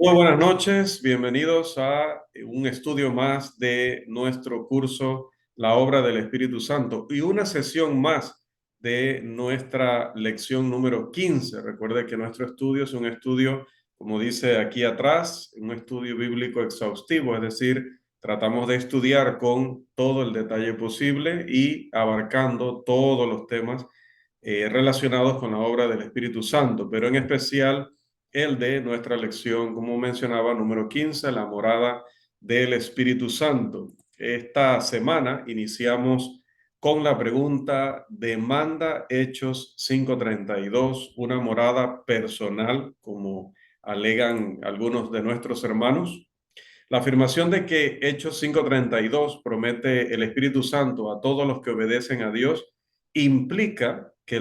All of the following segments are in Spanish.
Muy buenas noches, bienvenidos a un estudio más de nuestro curso La obra del Espíritu Santo y una sesión más de nuestra lección número 15. Recuerde que nuestro estudio es un estudio, como dice aquí atrás, un estudio bíblico exhaustivo, es decir, tratamos de estudiar con todo el detalle posible y abarcando todos los temas relacionados con la obra del Espíritu Santo, pero en especial el de nuestra lección, como mencionaba, número 15, la morada del Espíritu Santo. Esta semana iniciamos con la pregunta, ¿demanda Hechos 5:32 una morada personal, como alegan algunos de nuestros hermanos? La afirmación de que Hechos 5:32 promete el Espíritu Santo a todos los que obedecen a Dios implica que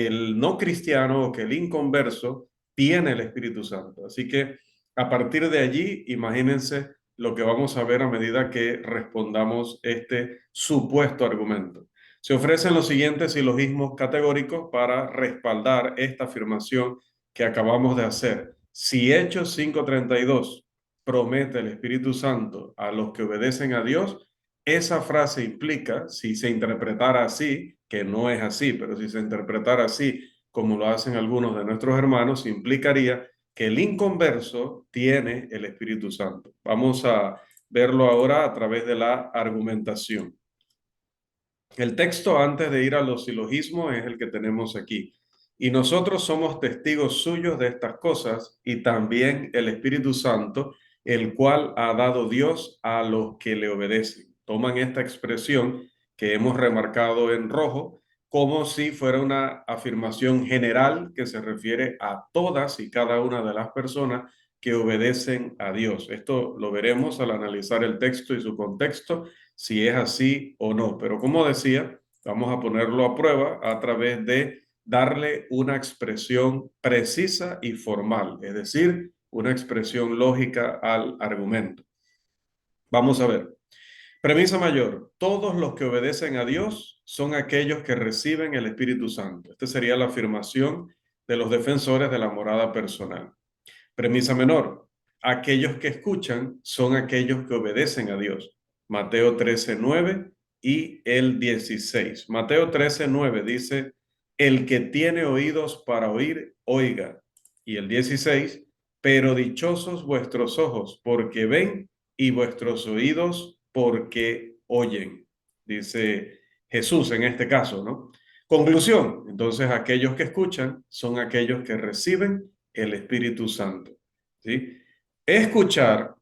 el no cristiano o que el inconverso tiene el Espíritu Santo. Así que a partir de allí, imagínense lo que vamos a ver a medida que respondamos este supuesto argumento. Se ofrecen los siguientes silogismos categóricos para respaldar esta afirmación que acabamos de hacer. Si Hechos 5:32 promete el Espíritu Santo a los que obedecen a Dios, esa frase implica, si se interpretara así, que no es así, pero si se interpretara así, como lo hacen algunos de nuestros hermanos, implicaría que el inconverso tiene el Espíritu Santo. Vamos a verlo ahora a través de la argumentación. El texto antes de ir a los silogismos es el que tenemos aquí. Y nosotros somos testigos suyos de estas cosas y también el Espíritu Santo, el cual ha dado Dios a los que le obedecen. Toman esta expresión que hemos remarcado en rojo como si fuera una afirmación general que se refiere a todas y cada una de las personas que obedecen a Dios. Esto lo veremos al analizar el texto y su contexto si es así o no. Pero como decía, vamos a ponerlo a prueba a través de darle una expresión precisa y formal, es decir, una expresión lógica al argumento. Vamos a ver. Premisa mayor. Todos los que obedecen a Dios son aquellos que reciben el Espíritu Santo. Esta sería la afirmación de los defensores de la morada personal. Premisa menor. Aquellos que escuchan son aquellos que obedecen a Dios. Mateo 13:9 y el 16. Mateo 13:9 dice, el que tiene oídos para oír, oiga. Y el 16, pero dichosos vuestros ojos porque ven y vuestros oídos porque oyen. Dice Jesús en este caso, ¿no? Conclusión. Entonces, aquellos que escuchan son aquellos que reciben el Espíritu Santo. ¿Sí? Escuchar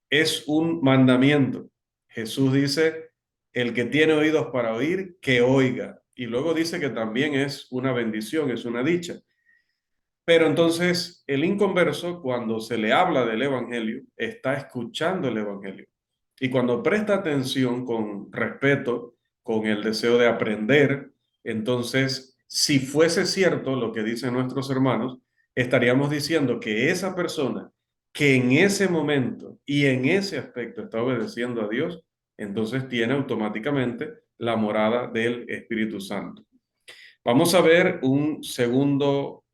es un mandamiento. Jesús dice, el que tiene oídos para oír, que oiga. Y luego dice que también es una bendición, es una dicha. Pero entonces el inconverso, cuando se le habla del Evangelio, está escuchando el Evangelio. Y cuando presta atención con respeto, con el deseo de aprender, entonces, si fuese cierto lo que dicen nuestros hermanos, estaríamos diciendo que esa persona que en ese momento y en ese aspecto está obedeciendo a Dios, entonces tiene automáticamente la morada del Espíritu Santo. Vamos a ver un segundo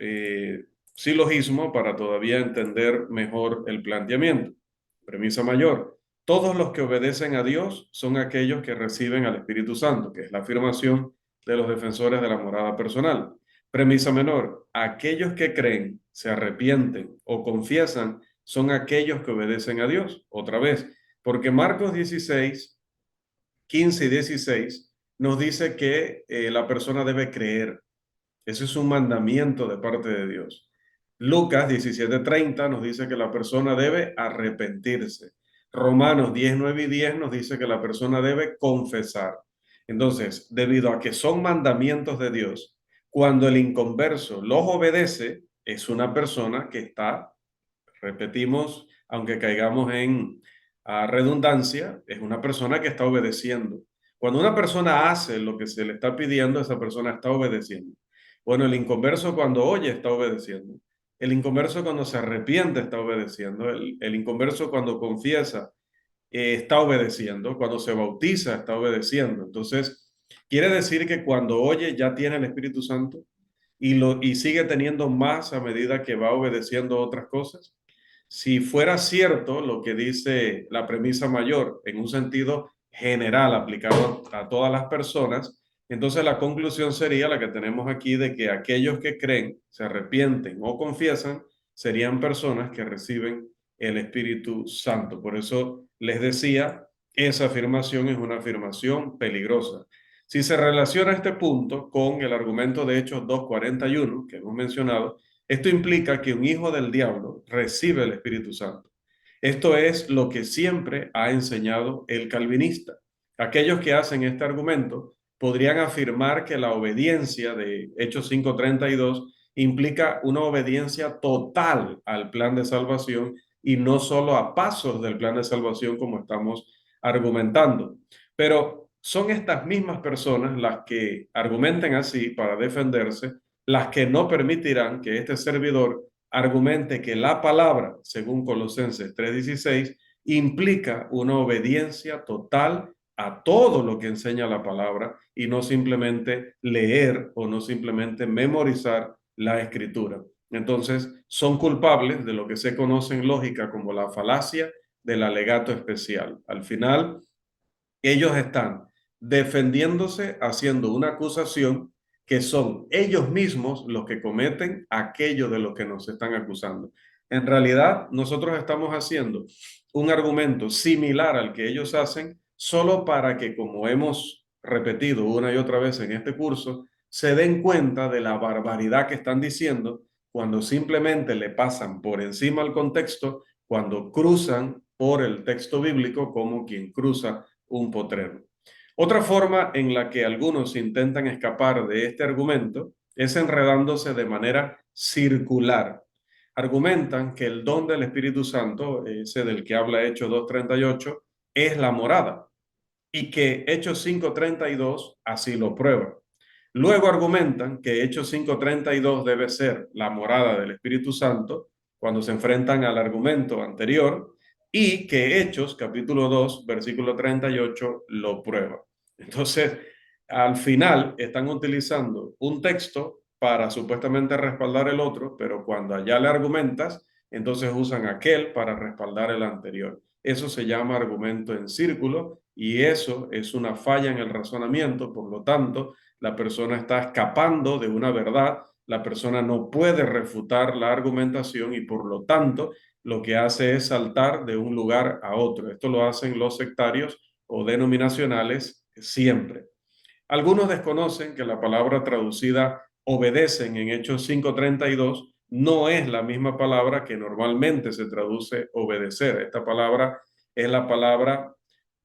silogismo para todavía entender mejor el planteamiento. Premisa mayor. Todos los que obedecen a Dios son aquellos que reciben al Espíritu Santo, que es la afirmación de los defensores de la morada personal. Premisa menor. Aquellos que creen, se arrepienten o confiesan son aquellos que obedecen a Dios. Otra vez, porque Marcos 16, 15 y 16 nos dice que la persona debe creer. Ese es un mandamiento de parte de Dios. Lucas 17:30 nos dice que la persona debe arrepentirse. Romanos 10:9 y 10 nos dice que la persona debe confesar. Entonces, debido a que son mandamientos de Dios, cuando el inconverso los obedece, es una persona que está, repetimos, aunque caigamos en redundancia, es una persona que está obedeciendo. Cuando una persona hace lo que se le está pidiendo, esa persona está obedeciendo. Bueno, el inconverso cuando oye está obedeciendo. El inconverso cuando se arrepiente está obedeciendo. El inconverso cuando confiesa está obedeciendo. Cuando se bautiza está obedeciendo. Entonces, quiere decir que cuando oye ya tiene el Espíritu Santo y sigue teniendo más a medida que va obedeciendo otras cosas. Si fuera cierto lo que dice la premisa mayor en un sentido general aplicado a todas las personas, entonces la conclusión sería la que tenemos aquí de que aquellos que creen, se arrepienten o confiesan, serían personas que reciben el Espíritu Santo. Por eso les decía, esa afirmación es una afirmación peligrosa. Si se relaciona este punto con el argumento de Hechos 2:41 que hemos mencionado, esto implica que un hijo del diablo recibe el Espíritu Santo. Esto es lo que siempre ha enseñado el calvinista. Aquellos que hacen este argumento podrían afirmar que la obediencia de Hechos 5:32 implica una obediencia total al plan de salvación y no solo a pasos del plan de salvación como estamos argumentando. Pero son estas mismas personas las que argumentan así para defenderse, las que no permitirán que este servidor argumente que la palabra, según Colosenses 3:16, implica una obediencia total a todo lo que enseña la palabra y no simplemente leer o no simplemente memorizar la escritura. Entonces, son culpables de lo que se conoce en lógica como la falacia del alegato especial. Al final, ellos están defendiéndose, haciendo una acusación que son ellos mismos los que cometen aquello de lo que nos están acusando. En realidad, nosotros estamos haciendo un argumento similar al que ellos hacen, solo para que, como hemos repetido una y otra vez en este curso, se den cuenta de la barbaridad que están diciendo cuando simplemente le pasan por encima al contexto, cuando cruzan por el texto bíblico como quien cruza un potrero. Otra forma en la que algunos intentan escapar de este argumento es enredándose de manera circular. Argumentan que el don del Espíritu Santo, ese del que habla Hechos 2:38, es la morada y que Hechos 5:32 así lo prueba. Luego argumentan que Hechos 5:32 debe ser la morada del Espíritu Santo cuando se enfrentan al argumento anterior y que Hechos capítulo 2 versículo 38 lo prueba. Entonces, al final están utilizando un texto para supuestamente respaldar el otro, pero cuando allá le argumentas, entonces usan aquel para respaldar el anterior. Eso se llama argumento en círculo y eso es una falla en el razonamiento. Por lo tanto, la persona está escapando de una verdad, la persona no puede refutar la argumentación y por lo tanto lo que hace es saltar de un lugar a otro. Esto lo hacen los sectarios o denominacionales siempre. Algunos desconocen que la palabra traducida obedecen en Hechos 5:32 no es la misma palabra que normalmente se traduce obedecer. Esta palabra es la palabra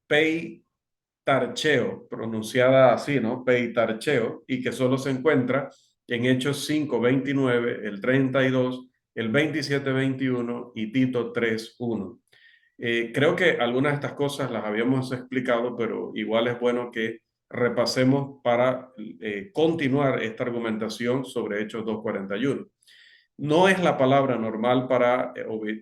peitarcheo, pronunciada así, ¿no? Peitarcheo, y que solo se encuentra en Hechos 5:29, el 32, el 27:21 y Tito 3:1. Creo que algunas de estas cosas las habíamos explicado, pero igual es bueno que repasemos para continuar esta argumentación sobre Hechos 2:41. No es la palabra normal para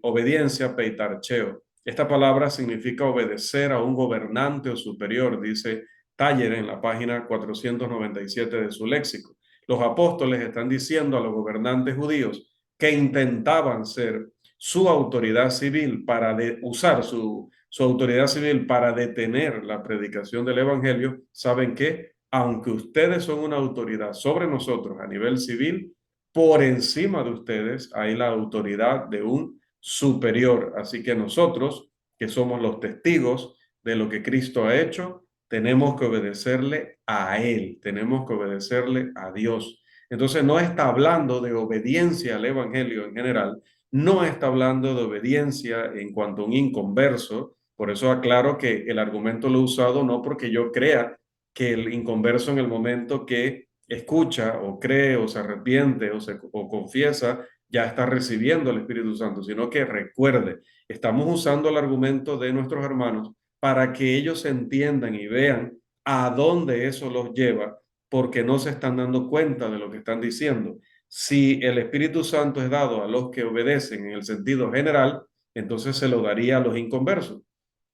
obediencia, peitarcheo. Esta palabra significa obedecer a un gobernante o superior, dice Taller en la página 497 de su léxico. Los apóstoles están diciendo a los gobernantes judíos que intentaban ser su autoridad civil para usar su autoridad civil para detener la predicación del evangelio. ¿Saben qué? Aunque ustedes son una autoridad sobre nosotros a nivel civil, por encima de ustedes hay la autoridad de un superior. Así que nosotros, que somos los testigos de lo que Cristo ha hecho, tenemos que obedecerle a Él, tenemos que obedecerle a Dios. Entonces no está hablando de obediencia al Evangelio en general, no está hablando de obediencia en cuanto a un inconverso. Por eso aclaro que el argumento lo he usado no porque yo crea que el inconverso en el momento que escucha o cree o se arrepiente o confiesa, ya está recibiendo el Espíritu Santo, sino que recuerde, estamos usando el argumento de nuestros hermanos para que ellos entiendan y vean a dónde eso los lleva, porque no se están dando cuenta de lo que están diciendo. Si el Espíritu Santo es dado a los que obedecen en el sentido general, entonces se lo daría a los inconversos.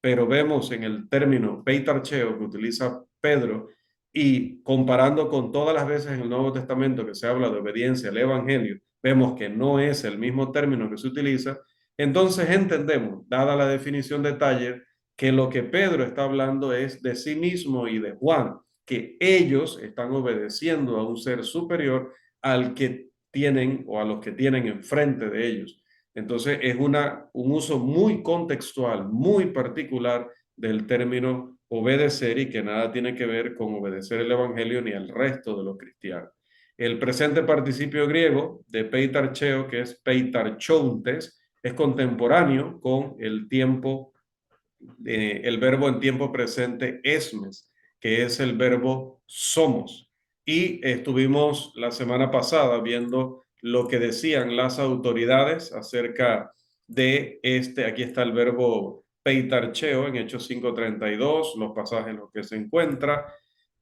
Pero vemos en el término peitarcheo que utiliza Pedro y comparando con todas las veces en el Nuevo Testamento que se habla de obediencia al Evangelio, vemos que no es el mismo término que se utiliza, Entonces entendemos, dada la definición de Taller, que lo que Pedro está hablando es de sí mismo y de Juan, que ellos están obedeciendo a un ser superior al que tienen o a los que tienen enfrente de ellos. Entonces es un uso muy contextual, muy particular del término obedecer y que nada tiene que ver con obedecer el evangelio ni el resto de los cristianos. El presente participio griego de peitarcheo, que es peitarchontes, es contemporáneo con el tiempo, el verbo en tiempo presente esmes, que es el verbo somos. Y estuvimos la semana pasada viendo lo que decían las autoridades acerca de aquí está el verbo peitarcheo en Hechos 5:32, los pasajes en los que se encuentra,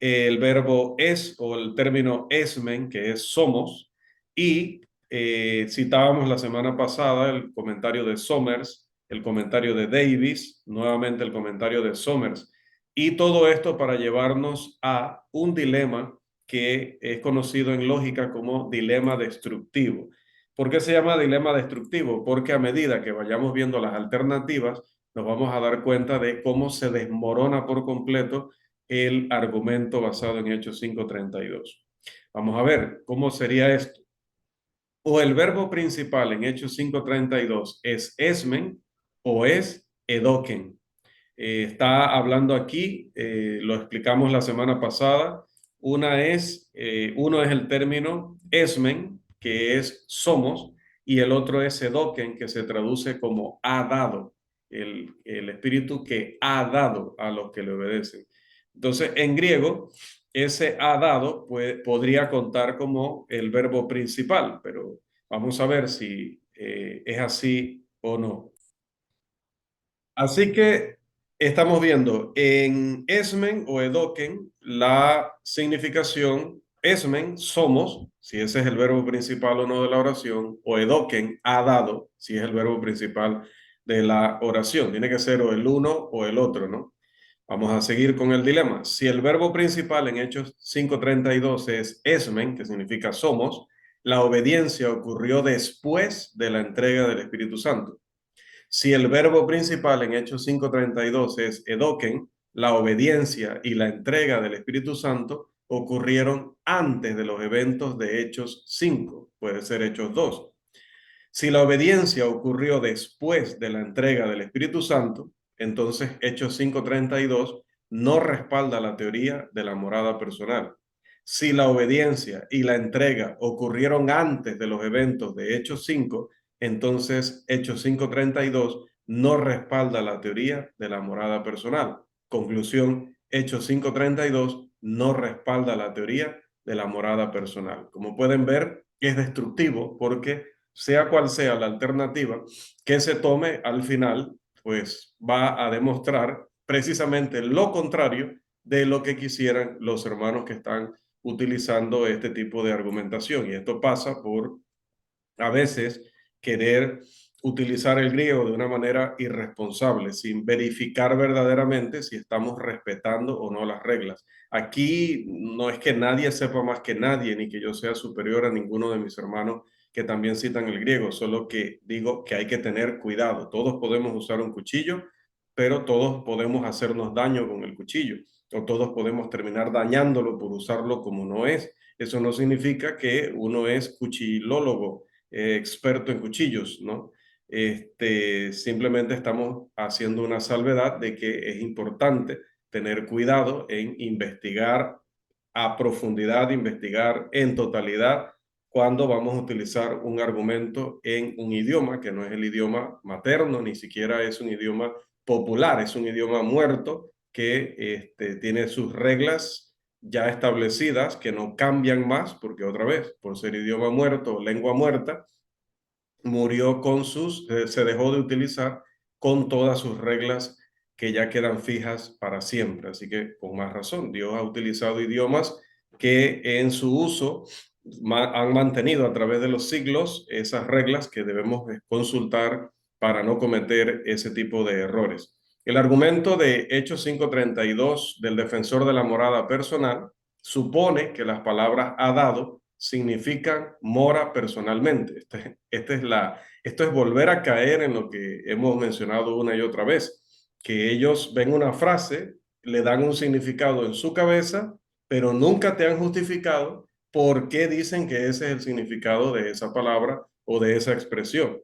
el verbo es o el término esmen, que es somos, y citábamos la semana pasada el comentario de Somers, el comentario de Davis, nuevamente el comentario de Somers, y todo esto para llevarnos a un dilema que es conocido en lógica como dilema destructivo. ¿Por qué se llama dilema destructivo? Porque a medida que vayamos viendo las alternativas, nos vamos a dar cuenta de cómo se desmorona por completo el argumento basado en Hechos 5:32. Vamos a ver cómo sería esto. O el verbo principal en Hechos 5:32 es esmen o es edoken. Está hablando aquí, lo explicamos la semana pasada. Uno es el término esmen, que es somos, y el otro es edoken, que se traduce como ha dado, el espíritu que ha dado a los que le obedecen. Entonces, en griego, ese ha dado podría contar como el verbo principal, pero vamos a ver si es así o no. Así que estamos viendo en esmen o edoken la significación esmen, somos, si ese es el verbo principal o no de la oración, o edoken, ha dado, si es el verbo principal de la oración. Tiene que ser o el uno o el otro, ¿no? Vamos a seguir con el dilema. Si el verbo principal en Hechos 5:32 es esmen, que significa somos, la obediencia ocurrió después de la entrega del Espíritu Santo. Si el verbo principal en Hechos 5:32 es edoken, la obediencia y la entrega del Espíritu Santo ocurrieron antes de los eventos de Hechos 5, puede ser Hechos 2. Si la obediencia ocurrió después de la entrega del Espíritu Santo, entonces Hechos 5:32 no respalda la teoría de la morada personal. Si la obediencia y la entrega ocurrieron antes de los eventos de Hechos 5, entonces Hechos 5:32 no respalda la teoría de la morada personal. Conclusión, Hechos 5:32 no respalda la teoría de la morada personal. Como pueden ver, es destructivo porque sea cual sea la alternativa que se tome al final, pues va a demostrar precisamente lo contrario de lo que quisieran los hermanos que están utilizando este tipo de argumentación. Y esto pasa por a veces querer utilizar el griego de una manera irresponsable, sin verificar verdaderamente si estamos respetando o no las reglas. Aquí no es que nadie sepa más que nadie, ni que yo sea superior a ninguno de mis hermanos que también citan el griego, solo que digo que hay que tener cuidado. Todos podemos usar un cuchillo, pero todos podemos hacernos daño con el cuchillo, o todos podemos terminar dañándolo por usarlo como no es. Eso no significa que uno es cuchilólogo, experto en cuchillos, ¿no? Simplemente estamos haciendo una salvedad de que es importante tener cuidado en investigar a profundidad, investigar en totalidad cuando vamos a utilizar un argumento en un idioma que no es el idioma materno, ni siquiera es un idioma popular, es un idioma muerto que tiene sus reglas ya establecidas que no cambian más, porque otra vez, por ser idioma muerto o lengua muerta, murió se dejó de utilizar con todas sus reglas que ya quedan fijas para siempre. Así que con más razón, Dios ha utilizado idiomas que en su uso han mantenido a través de los siglos esas reglas que debemos consultar para no cometer ese tipo de errores. El argumento de Hechos 5:32 del defensor de la morada personal supone que las palabras ha dado significan mora personalmente. Este es Esto es volver a caer en lo que hemos mencionado una y otra vez, que ellos ven una frase, le dan un significado en su cabeza, pero nunca te han justificado por qué dicen que ese es el significado de esa palabra o de esa expresión.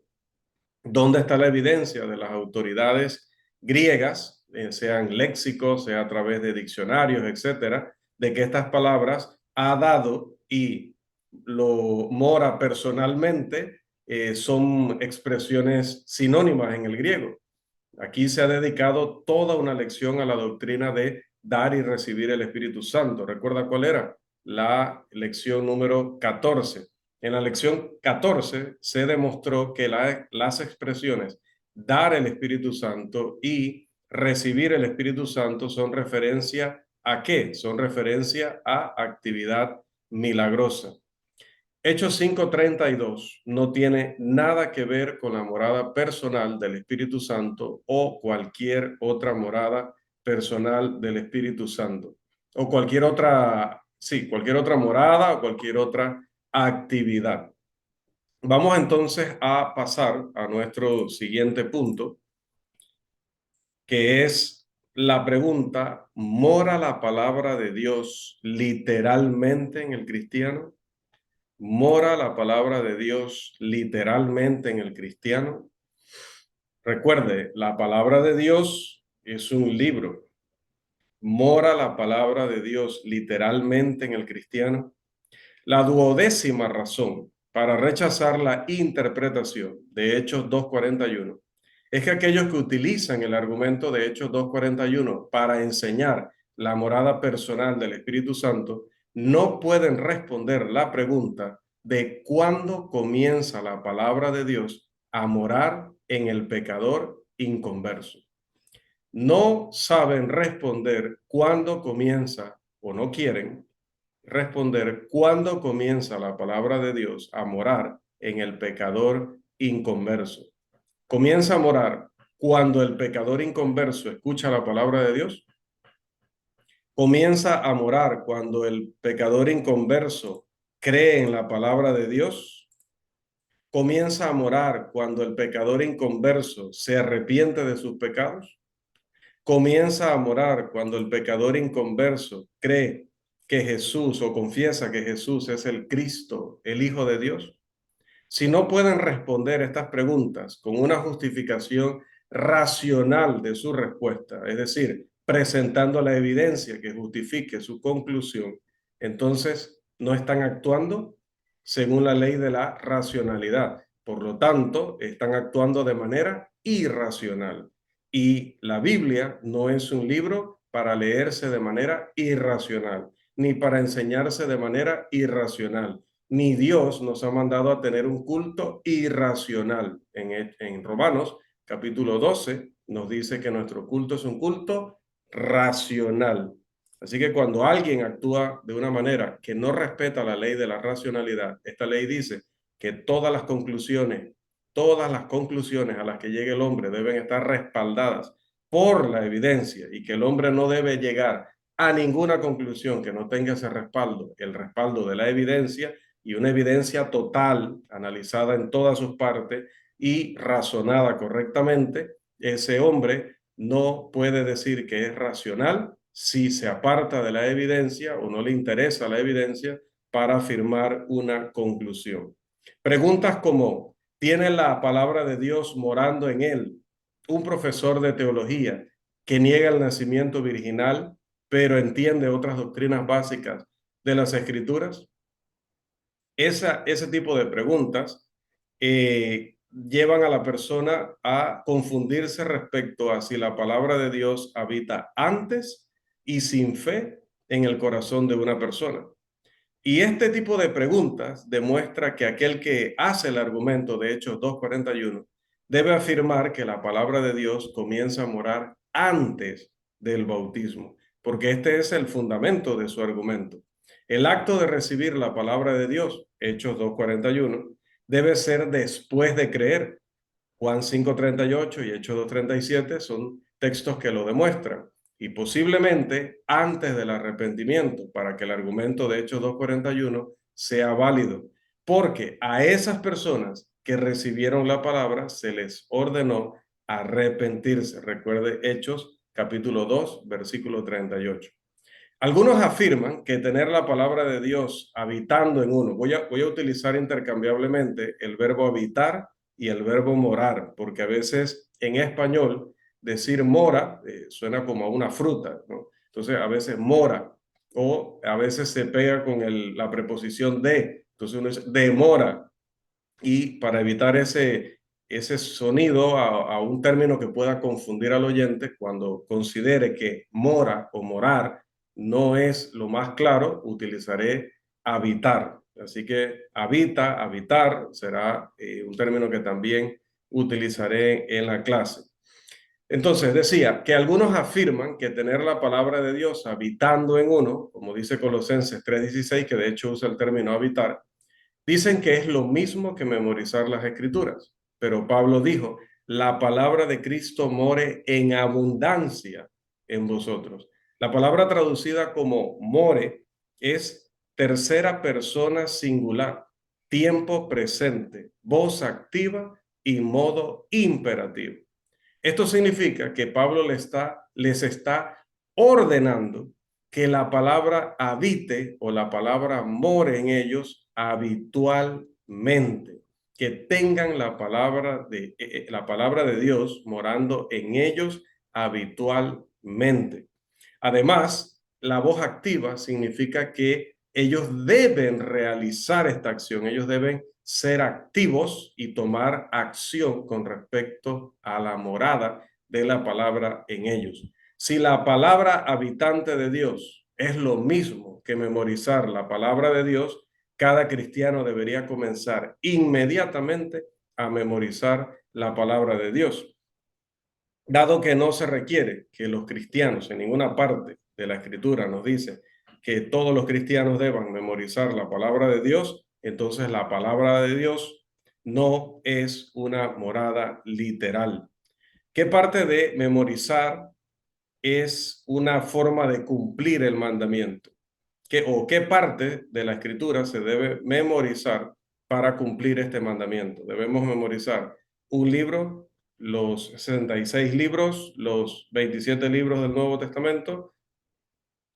¿Dónde está la evidencia de las autoridades griegas, sean léxicos, sea a través de diccionarios, etcétera, de que estas palabras ha dado y lo Mora personalmente son expresiones sinónimas en el griego? Aquí se ha dedicado toda una lección a la doctrina de dar y recibir el Espíritu Santo. ¿Recuerda cuál era? La lección número 14. En la lección 14 se demostró que las expresiones dar el Espíritu Santo y recibir el Espíritu Santo son referencia ¿a qué? Son referencia a actividad milagrosa. Hechos 5:32 no tiene nada que ver con la morada personal del Espíritu Santo o cualquier otra morada personal del Espíritu Santo o cualquier otra, sí, cualquier otra morada o cualquier otra actividad. Vamos entonces a pasar a nuestro siguiente punto, que es la pregunta: ¿mora la palabra de Dios literalmente en el cristiano? ¿Mora la palabra de Dios literalmente en el cristiano? Recuerde, la palabra de Dios es un libro. ¿Mora la palabra de Dios literalmente en el cristiano? La duodécima razón para rechazar la interpretación de Hechos 2:41 es que aquellos que utilizan el argumento de Hechos 2:41 para enseñar la morada personal del Espíritu Santo no pueden responder la pregunta de cuándo comienza la palabra de Dios a morar en el pecador inconverso. No saben responder cuándo comienza, o no quieren responder cuándo comienza la palabra de Dios a morar en el pecador inconverso. Comienza a morar cuando el pecador inconverso escucha la palabra de Dios. Comienza a morar cuando el pecador inconverso cree en la palabra de Dios. Comienza a morar cuando el pecador inconverso se arrepiente de sus pecados. Comienza a morar cuando el pecador inconverso cree que Jesús o confiesa que Jesús es el Cristo, el Hijo de Dios. Si no pueden responder estas preguntas con una justificación racional de su respuesta, es decir, presentando la evidencia que justifique su conclusión, entonces no están actuando según la ley de la racionalidad. Por lo tanto, están actuando de manera irracional. Y la Biblia no es un libro para leerse de manera irracional, ni para enseñarse de manera irracional. Ni Dios nos ha mandado a tener un culto irracional. En Romanos capítulo 12 nos dice que nuestro culto es un culto racional. Así que cuando alguien actúa de una manera que no respeta la ley de la racionalidad, esta ley dice que todas las conclusiones a las que llegue el hombre deben estar respaldadas por la evidencia y que el hombre no debe llegar a ninguna conclusión que no tenga ese respaldo, el respaldo de la evidencia y una evidencia total, analizada en todas sus partes y razonada correctamente. Ese hombre no puede decir que es racional si se aparta de la evidencia o no le interesa la evidencia para afirmar una conclusión. Preguntas como: ¿tiene la palabra de Dios morando en él? Un profesor de teología que niega el nacimiento virginal, pero entiende otras doctrinas básicas de las Escrituras. Ese tipo de preguntas llevan a la persona a confundirse respecto a si la palabra de Dios habita antes y sin fe en el corazón de una persona. Y este tipo de preguntas demuestra que aquel que hace el argumento de Hechos 2:41 debe afirmar que la palabra de Dios comienza a morar antes del bautismo, porque este es el fundamento de su argumento. El acto de recibir la palabra de Dios, Hechos 2:41, debe ser después de creer. Juan 5:38 y Hechos 2:37 son textos que lo demuestran, y posiblemente antes del arrepentimiento, para que el argumento de Hechos 2:41 sea válido, porque a esas personas que recibieron la palabra, se les ordenó arrepentirse. Recuerde Hechos capítulo 2, versículo 38. Algunos afirman que tener la palabra de Dios habitando en uno, voy a utilizar intercambiablemente el verbo habitar y el verbo morar, porque a veces en español decir mora suena como a una fruta, ¿no? Entonces a veces mora, o a veces se pega con la preposición de, entonces uno dice demora, y para evitar ese sonido a un término que pueda confundir al oyente, cuando considere que mora o morar no es lo más claro, utilizaré habitar. Así que habita, habitar será un término que también utilizaré en la clase. Entonces decía que algunos afirman que tener la palabra de Dios habitando en uno, como dice Colosenses 3:16, que de hecho usa el término habitar, dicen que es lo mismo que memorizar las escrituras, pero Pablo dijo, la palabra de Cristo more en abundancia en vosotros. La palabra traducida como more es tercera persona singular, tiempo presente, voz activa y modo imperativo. Esto significa que Pablo les está ordenando que la palabra habite o la palabra more en ellos habitualmente, que tengan la palabra de Dios morando en ellos habitualmente. Además, la voz activa significa que ellos deben realizar esta acción, ellos deben ser activos y tomar acción con respecto a la morada de la palabra en ellos. Si la palabra habitante de Dios es lo mismo que memorizar la palabra de Dios, cada cristiano debería comenzar inmediatamente a memorizar la palabra de Dios. Dado que no se requiere que los cristianos en ninguna parte de la escritura nos dice que todos los cristianos deban memorizar la palabra de Dios, entonces la palabra de Dios no es una morada literal. ¿Qué parte de memorizar es una forma de cumplir el mandamiento? ¿Qué parte de la escritura se debe memorizar para cumplir este mandamiento? Debemos memorizar un libro, los 66 libros, los 27 libros del Nuevo Testamento.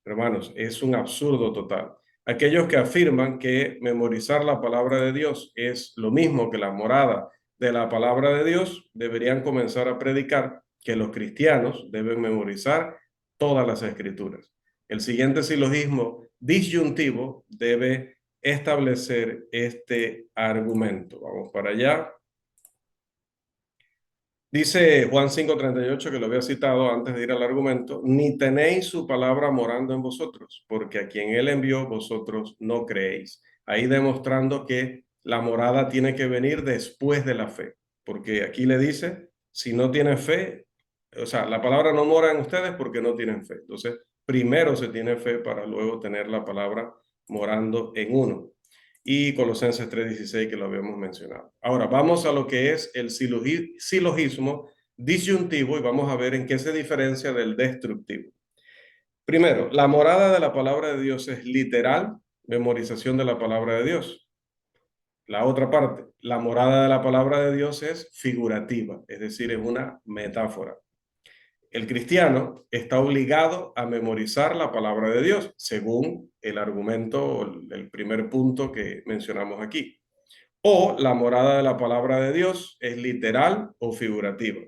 Hermanos, es un absurdo total. Aquellos que afirman que memorizar la palabra de Dios es lo mismo que la morada de la palabra de Dios, deberían comenzar a predicar que los cristianos deben memorizar todas las escrituras. El siguiente silogismo disyuntivo debe establecer este argumento. Vamos para allá. Dice Juan 5:38, que lo había citado antes de ir al argumento, ni tenéis su palabra morando en vosotros, porque a quien él envió vosotros no creéis. Ahí demostrando que la morada tiene que venir después de la fe, porque aquí le dice, si no tienen fe, o sea, la palabra no mora en ustedes porque no tienen fe. Entonces, primero se tiene fe para luego tener la palabra morando en uno, y Colosenses 3:16, que lo habíamos mencionado. Ahora vamos a lo que es el silogismo disyuntivo y vamos a ver en qué se diferencia del destructivo. Primero, la morada de la palabra de Dios es literal, memorización de la palabra de Dios. La otra parte, la morada de la palabra de Dios es figurativa, es decir, es una metáfora. El cristiano está obligado a memorizar la palabra de Dios, según el argumento, el primer punto que mencionamos aquí. O la morada de la palabra de Dios es literal o figurativa.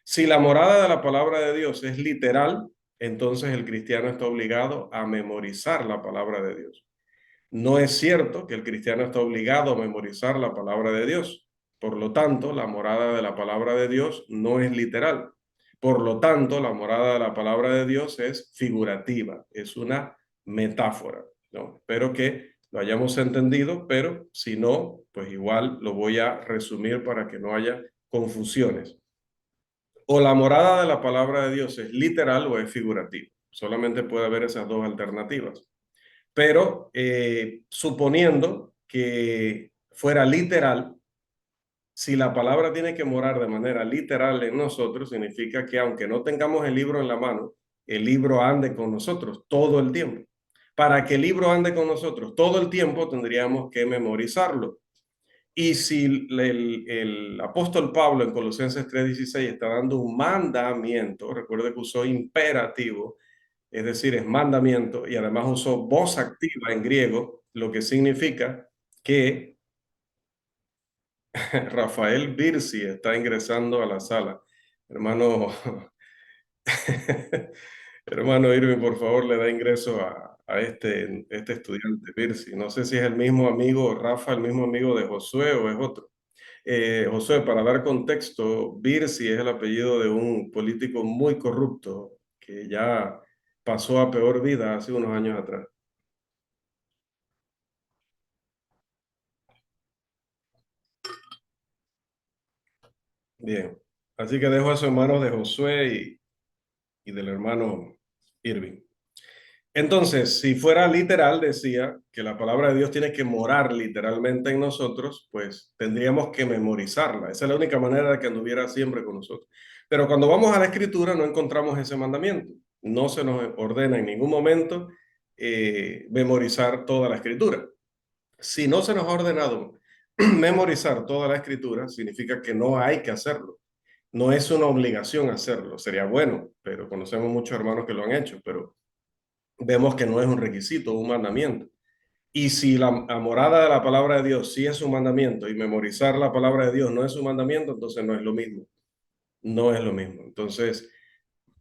Si la morada de la palabra de Dios es literal, entonces el cristiano está obligado a memorizar la palabra de Dios. No es cierto que el cristiano está obligado a memorizar la palabra de Dios. Por lo tanto, la morada de la palabra de Dios no es literal. Por lo tanto, la morada de la palabra de Dios es figurativa, es una metáfora, ¿no? Espero que lo hayamos entendido, pero si no, pues igual lo voy a resumir para que no haya confusiones. O la morada de la palabra de Dios es literal o es figurativa. Solamente puede haber esas dos alternativas. Pero suponiendo que fuera literal, si la palabra tiene que morar de manera literal en nosotros, significa que aunque no tengamos el libro en la mano, el libro ande con nosotros todo el tiempo. Para que el libro ande con nosotros todo el tiempo, tendríamos que memorizarlo. Y si el apóstol Pablo en Colosenses 3:16 está dando un mandamiento, recuerde que usó imperativo, es decir, es mandamiento, y además usó voz activa en griego, lo que significa que Rafael Birsi está ingresando a la sala. Hermano, hermano Irving, por favor, le da ingreso a este estudiante, Birsi. No sé si es el mismo amigo, Rafa, el mismo amigo de Josué o es otro. Josué, para dar contexto, Birsi es el apellido de un político muy corrupto que ya pasó a peor vida hace unos años atrás. Bien, así que dejo eso en manos de Josué y del hermano Irving. Entonces, si fuera literal, decía que la palabra de Dios tiene que morar literalmente en nosotros, pues tendríamos que memorizarla. Esa es la única manera de que anduviera siempre con nosotros. Pero cuando vamos a la escritura no encontramos ese mandamiento. No se nos ordena en ningún momento memorizar toda la escritura. Si no se nos ha ordenado memorizar toda la escritura, significa que no hay que hacerlo. No es una obligación hacerlo. Sería bueno, pero conocemos muchos hermanos que lo han hecho, pero vemos que no es un requisito, un mandamiento. Y si la morada de la palabra de Dios sí es un mandamiento y memorizar la palabra de Dios no es un mandamiento, entonces no es lo mismo. No es lo mismo. Entonces,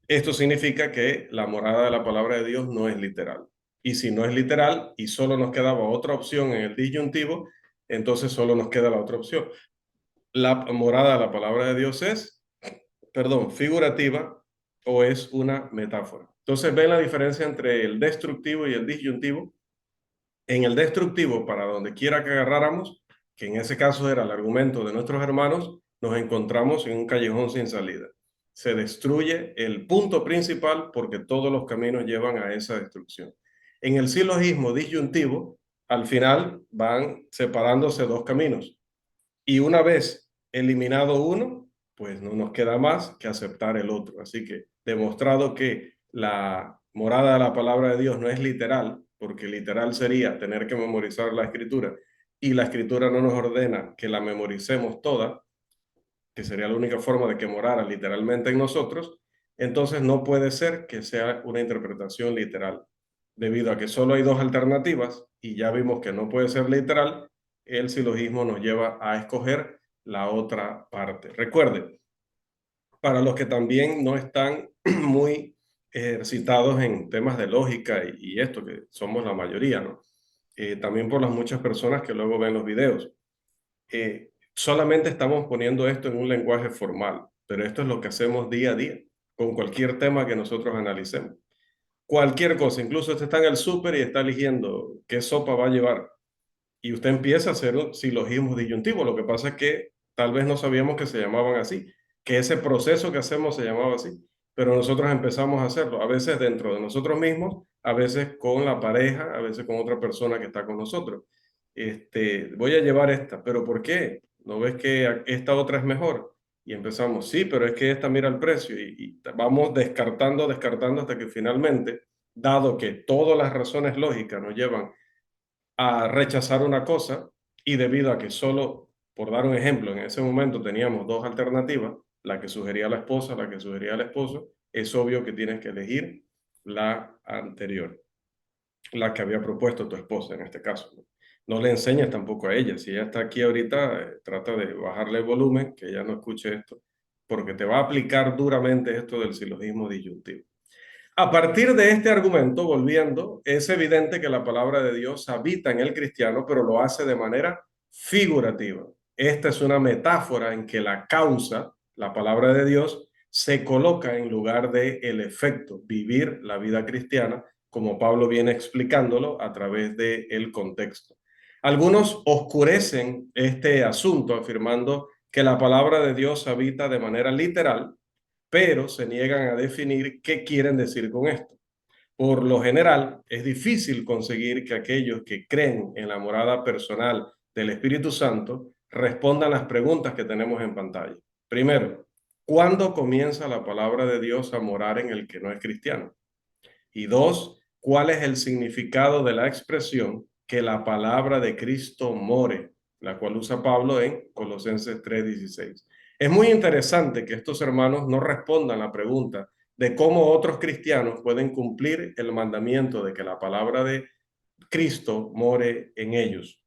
esto significa que la morada de la palabra de Dios no es literal. Y si no es literal y solo nos quedaba otra opción en el disyuntivo, entonces solo nos queda la otra opción. La morada de la palabra de Dios es, perdón, figurativa o es una metáfora. Entonces, ven la diferencia entre el destructivo y el disyuntivo. En el destructivo, para donde quiera que agarráramos, que en ese caso era el argumento de nuestros hermanos, nos encontramos en un callejón sin salida. Se destruye el punto principal porque todos los caminos llevan a esa destrucción. En el silogismo disyuntivo, al final van separándose dos caminos. Y una vez eliminado uno, pues no nos queda más que aceptar el otro. Así que demostrado que la morada de la palabra de Dios no es literal, porque literal sería tener que memorizar la escritura, y la escritura no nos ordena que la memoricemos toda, que sería la única forma de que morara literalmente en nosotros, entonces no puede ser que sea una interpretación literal, debido a que solo hay dos alternativas y ya vimos que no puede ser literal, el silogismo nos lleva a escoger la otra parte. Recuerde, para los que también no están muy ejercitados en temas de lógica y esto, que somos la mayoría, ¿no? También por las muchas personas que luego ven los videos. Solamente estamos poniendo esto en un lenguaje formal, pero esto es lo que hacemos día a día con cualquier tema que nosotros analicemos. Cualquier cosa, incluso usted está en el súper y está eligiendo qué sopa va a llevar y usted empieza a hacer un silogismo disyuntivo. Lo que pasa es que tal vez no sabíamos que se llamaban así, que ese proceso que hacemos se llamaba así, pero nosotros empezamos a hacerlo, a veces dentro de nosotros mismos, a veces con la pareja, a veces con otra persona que está con nosotros. Voy a llevar esta, pero ¿por qué? ¿No ves que esta otra es mejor? Y empezamos, sí, pero es que esta mira el precio y vamos descartando, descartando hasta que finalmente, dado que todas las razones lógicas nos llevan a rechazar una cosa y debido a que solo, por dar un ejemplo, en ese momento teníamos dos alternativas, la que sugería la esposa, la que sugería el esposo, es obvio que tienes que elegir la anterior, la que había propuesto tu esposa en este caso. No le enseñes tampoco a ella. Si ella está aquí ahorita, trata de bajarle el volumen, que ella no escuche esto, porque te va a aplicar duramente esto del silogismo disyuntivo. A partir de este argumento, volviendo, es evidente que la palabra de Dios habita en el cristiano, pero lo hace de manera figurativa. Esta es una metáfora en que la causa, la palabra de Dios, se coloca en lugar de el efecto, vivir la vida cristiana, como Pablo viene explicándolo a través del contexto. Algunos oscurecen este asunto afirmando que la palabra de Dios habita de manera literal, pero se niegan a definir qué quieren decir con esto. Por lo general, es difícil conseguir que aquellos que creen en la morada personal del Espíritu Santo respondan las preguntas que tenemos en pantalla. Primero, ¿cuándo comienza la palabra de Dios a morar en el que no es cristiano? Y dos, ¿cuál es el significado de la expresión que la palabra de Cristo more? la cual usa Pablo en Colosenses 3:16. Es muy interesante que estos hermanos no respondan la pregunta de cómo otros cristianos pueden cumplir el mandamiento de que la palabra de Cristo more en ellos.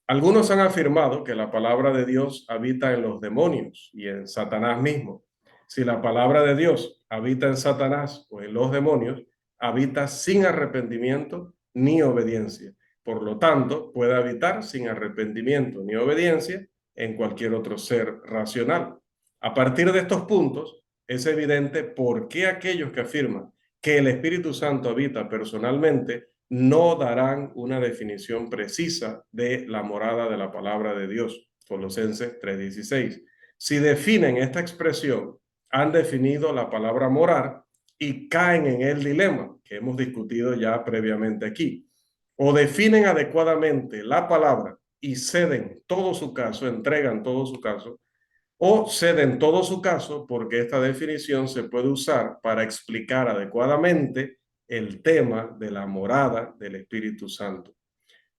Algunos han afirmado que la palabra de Dios habita en los demonios y en Satanás mismo. Si la palabra de Dios habita en Satanás o en los demonios, habita sin arrepentimiento ni obediencia. Por lo tanto, puede habitar sin arrepentimiento ni obediencia en cualquier otro ser racional. A partir de estos puntos, es evidente por qué aquellos que afirman que el Espíritu Santo habita personalmente no darán una definición precisa de la morada de la palabra de Dios. Colosenses 3:16. Si definen esta expresión, han definido la palabra morar y caen en el dilema que hemos discutido ya previamente aquí. O definen adecuadamente la palabra y ceden todo su caso, entregan todo su caso, o ceden todo su caso porque esta definición se puede usar para explicar adecuadamente el tema de la morada del Espíritu Santo.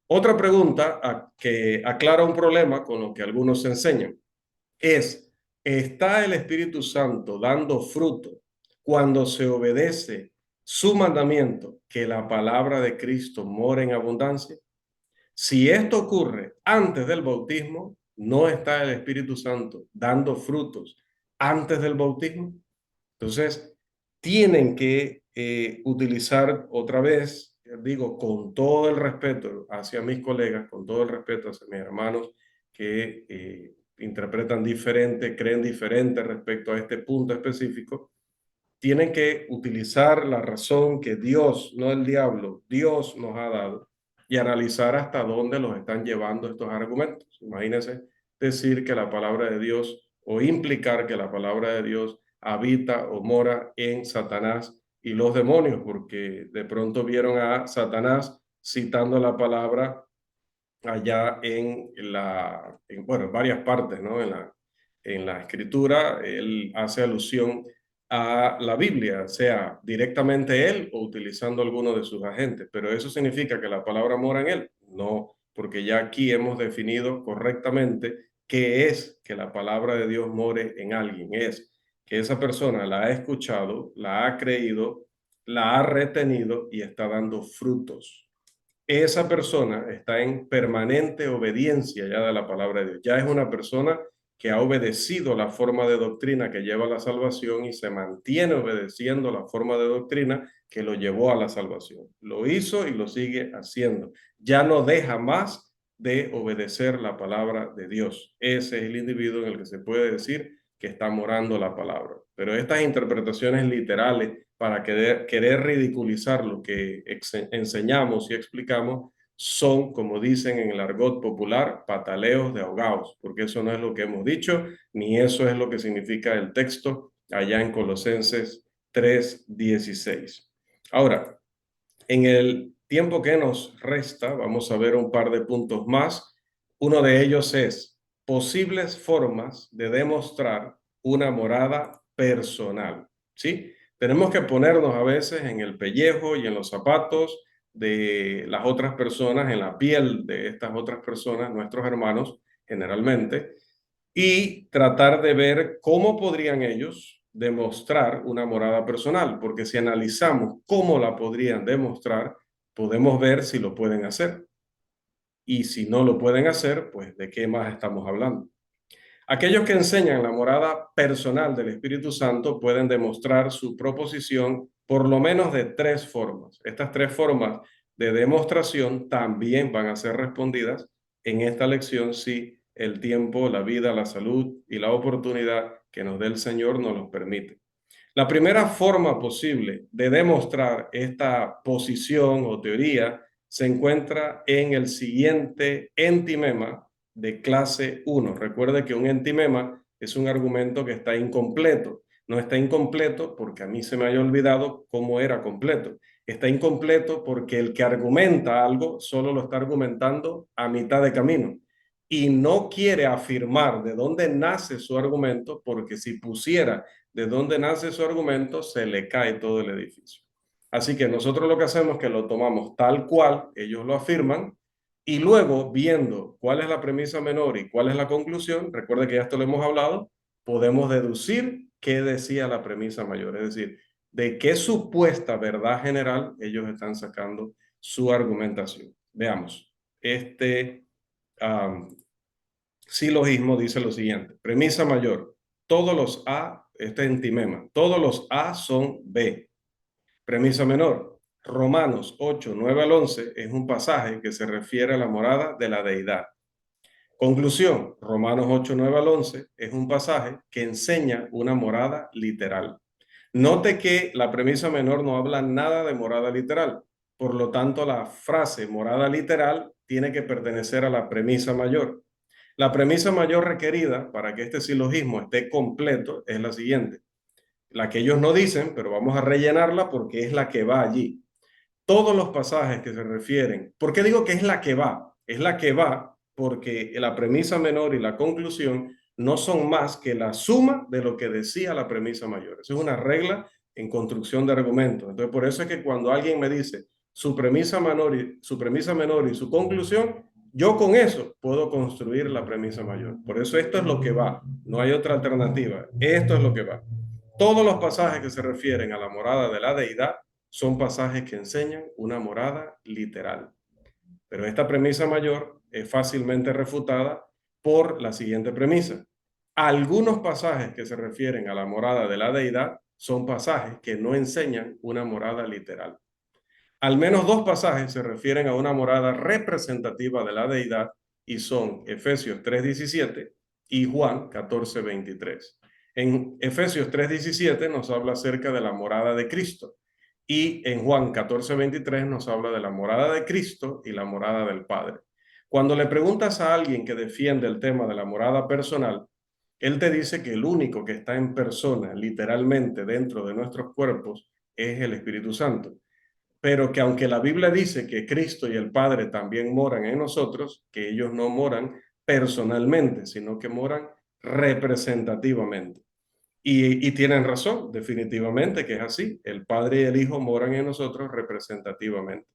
Otra pregunta que aclara un problema con lo que algunos enseñan es, ¿está el Espíritu Santo dando fruto cuando se obedece su mandamiento que la palabra de Cristo mora en abundancia? Si esto ocurre antes del bautismo, ¿no está el Espíritu Santo dando frutos antes del bautismo? Entonces, tienen que utilizar otra vez, digo, con todo el respeto hacia mis colegas, con todo el respeto hacia mis hermanos que interpretan diferente, creen diferente respecto a este punto específico, tienen que utilizar la razón que Dios, no el diablo, Dios nos ha dado y analizar hasta dónde los están llevando estos argumentos. Imagínense decir que la palabra de Dios o implicar que la palabra de Dios habita o mora en Satanás y los demonios, porque de pronto vieron a Satanás citando la palabra allá bueno, en varias partes, ¿no? En la escritura, él hace alusión a la Biblia, sea directamente él o utilizando alguno de sus agentes. Pero ¿eso significa que la palabra mora en él? No, porque ya aquí hemos definido correctamente qué es que la palabra de Dios more en alguien. Es que esa persona la ha escuchado, la ha creído, la ha retenido y está dando frutos. Esa persona está en permanente obediencia ya de la palabra de Dios. Ya es una persona que ha obedecido la forma de doctrina que lleva a la salvación y se mantiene obedeciendo la forma de doctrina que lo llevó a la salvación. Lo hizo y lo sigue haciendo. Ya no deja más de obedecer la palabra de Dios. Ese es el individuo en el que se puede decir que está morando la palabra. Pero estas interpretaciones literales para querer ridiculizar lo que enseñamos y explicamos son, como dicen en el argot popular, pataleos de ahogados, porque eso no es lo que hemos dicho, ni eso es lo que significa el texto allá en Colosenses 3:16. Ahora, en el tiempo que nos resta, vamos a ver un par de puntos más. Uno de ellos es posibles formas de demostrar una morada personal, ¿sí? Tenemos que ponernos a veces en el pellejo y en los zapatos de las otras personas, en la piel de estas otras personas, nuestros hermanos generalmente, y tratar de ver cómo podrían ellos demostrar una morada personal, porque si analizamos cómo la podrían demostrar, podemos ver si lo pueden hacer. Y si no lo pueden hacer, pues ¿de qué más estamos hablando? Aquellos que enseñan la morada personal del Espíritu Santo pueden demostrar su proposición por lo menos de tres formas. Estas tres formas de demostración también van a ser respondidas en esta lección si el tiempo, la vida, la salud y la oportunidad que nos dé el Señor nos los permite. La primera forma posible de demostrar esta posición o teoría se encuentra en el siguiente entimema de clase 1. Recuerde que un entimema es un argumento que está incompleto. No está incompleto porque a mí se me haya olvidado cómo era completo. Está incompleto porque el que argumenta algo solo lo está argumentando a mitad de camino y no quiere afirmar de dónde nace su argumento, porque si pusiera de dónde nace su argumento, se le cae todo el edificio. Así que nosotros lo que hacemos es que lo tomamos tal cual ellos lo afirman Y luego, viendo cuál es la premisa menor y cuál es la conclusión, recuerde que ya esto lo hemos hablado, podemos deducir qué decía la premisa mayor, es decir, de qué supuesta verdad general ellos están sacando su argumentación. Veamos, este um, silogismo dice lo siguiente: premisa mayor, todos los A, este es antimema, todos los A son B. Premisa menor, Romanos 8, 9 al 11 es un pasaje que se refiere a la morada de la deidad. Conclusión, Romanos 8, 9 al 11 es un pasaje que enseña una morada literal. Note que la premisa menor no habla nada de morada literal. Por lo tanto, la frase morada literal tiene que pertenecer a la premisa mayor. La premisa mayor requerida para que este silogismo esté completo es la siguiente: la que ellos no dicen, pero vamos a rellenarla porque es la que va allí. Todos los pasajes que se refieren, ¿por qué digo que es la que va? Es la que va porque la premisa menor y la conclusión no son más que la suma de lo que decía la premisa mayor. Eso es una regla en construcción de argumentos. Entonces, por eso es que cuando alguien me dice su premisa menor y su conclusión, yo con eso puedo construir la premisa mayor. Por eso esto es lo que va, no hay otra alternativa. Esto es lo que va. Todos los pasajes que se refieren a la morada de la deidad son pasajes que enseñan una morada literal. Pero esta premisa mayor es fácilmente refutada por la siguiente premisa: algunos pasajes que se refieren a la morada de la deidad son pasajes que no enseñan una morada literal. Al menos dos pasajes se refieren a una morada representativa de la deidad y son Efesios 3:17 y Juan 14:23. En Efesios 3:17 nos habla acerca de la morada de Cristo y en Juan 14:23 nos habla de la morada de Cristo y la morada del Padre. Cuando le preguntas a alguien que defiende el tema de la morada personal, él te dice que el único que está en persona, literalmente dentro de nuestros cuerpos, es el Espíritu Santo, pero que aunque la Biblia dice que Cristo y el Padre también moran en nosotros, que ellos no moran personalmente, sino que moran representativamente. Y tienen razón, definitivamente que es así. El Padre y el Hijo moran en nosotros representativamente.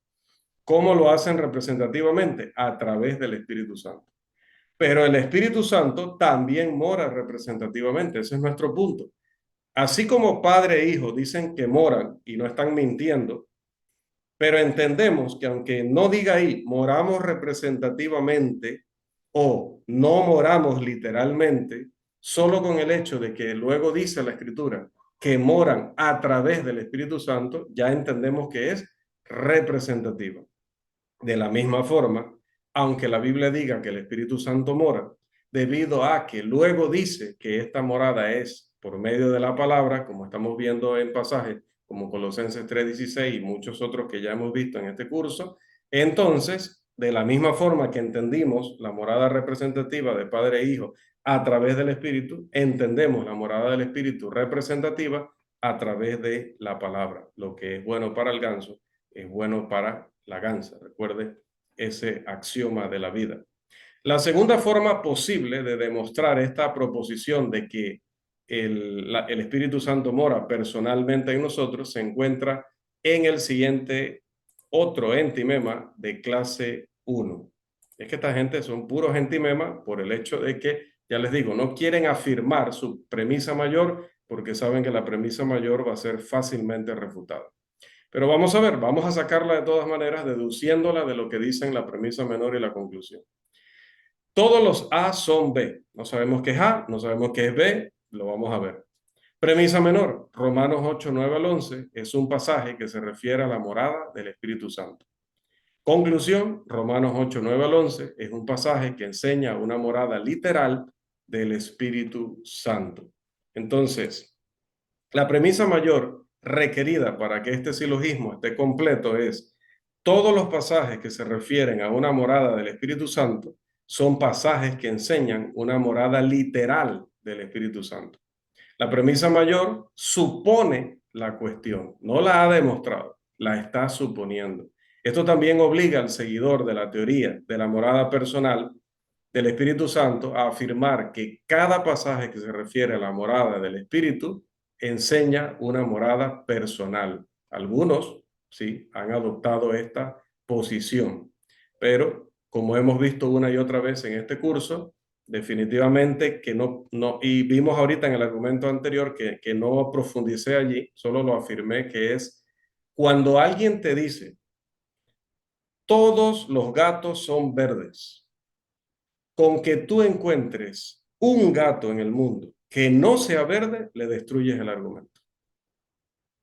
¿Cómo lo hacen representativamente? A través del Espíritu Santo. Pero el Espíritu Santo también mora representativamente. Ese es nuestro punto. Así como Padre e Hijo dicen que moran y no están mintiendo, pero entendemos que aunque no diga ahí moramos representativamente o no moramos literalmente, solo con el hecho de que luego dice la Escritura que moran a través del Espíritu Santo, ya entendemos que es representativa. De la misma forma, aunque la Biblia diga que el Espíritu Santo mora, debido a que luego dice que esta morada es por medio de la palabra, como estamos viendo en pasajes como Colosenses 3:16 y muchos otros que ya hemos visto en este curso, entonces, de la misma forma que entendimos la morada representativa de Padre e Hijo a través del Espíritu, entendemos la morada del Espíritu representativa a través de la palabra. Lo que es bueno para el ganso es bueno para la gansa. Recuerde ese axioma de la vida. La segunda forma posible de demostrar esta proposición de que el Espíritu Santo mora personalmente en nosotros se encuentra en el siguiente otro entimema de clase 1. Es que esta gente son puros entimema por el hecho de que, ya les digo, no quieren afirmar su premisa mayor porque saben que la premisa mayor va a ser fácilmente refutada. Pero vamos a ver, vamos a sacarla de todas maneras, deduciéndola de lo que dicen la premisa menor y la conclusión. Todos los A son B. No sabemos qué es A, no sabemos qué es B, lo vamos a ver. Premisa menor, Romanos 8, 9 al 11, es un pasaje que se refiere a la morada del Espíritu Santo. Conclusión, Romanos 8, 9 al 11, es un pasaje que enseña una morada literal del Espíritu Santo. Entonces, la premisa mayor requerida para que este silogismo esté completo es: todos los pasajes que se refieren a una morada del Espíritu Santo son pasajes que enseñan una morada literal del Espíritu Santo. La premisa mayor supone la cuestión, no la ha demostrado, la está suponiendo. Esto también obliga al seguidor de la teoría de la morada personal del Espíritu Santo a afirmar que cada pasaje que se refiere a la morada del Espíritu enseña una morada personal. Algunos, sí, han adoptado esta posición, pero como hemos visto una y otra vez en este curso, definitivamente que y vimos ahorita en el argumento anterior que no profundicé allí, solo lo afirmé, que es cuando alguien te dice, todos los gatos son verdes, con que tú encuentres un gato en el mundo que no sea verde, le destruyes el argumento.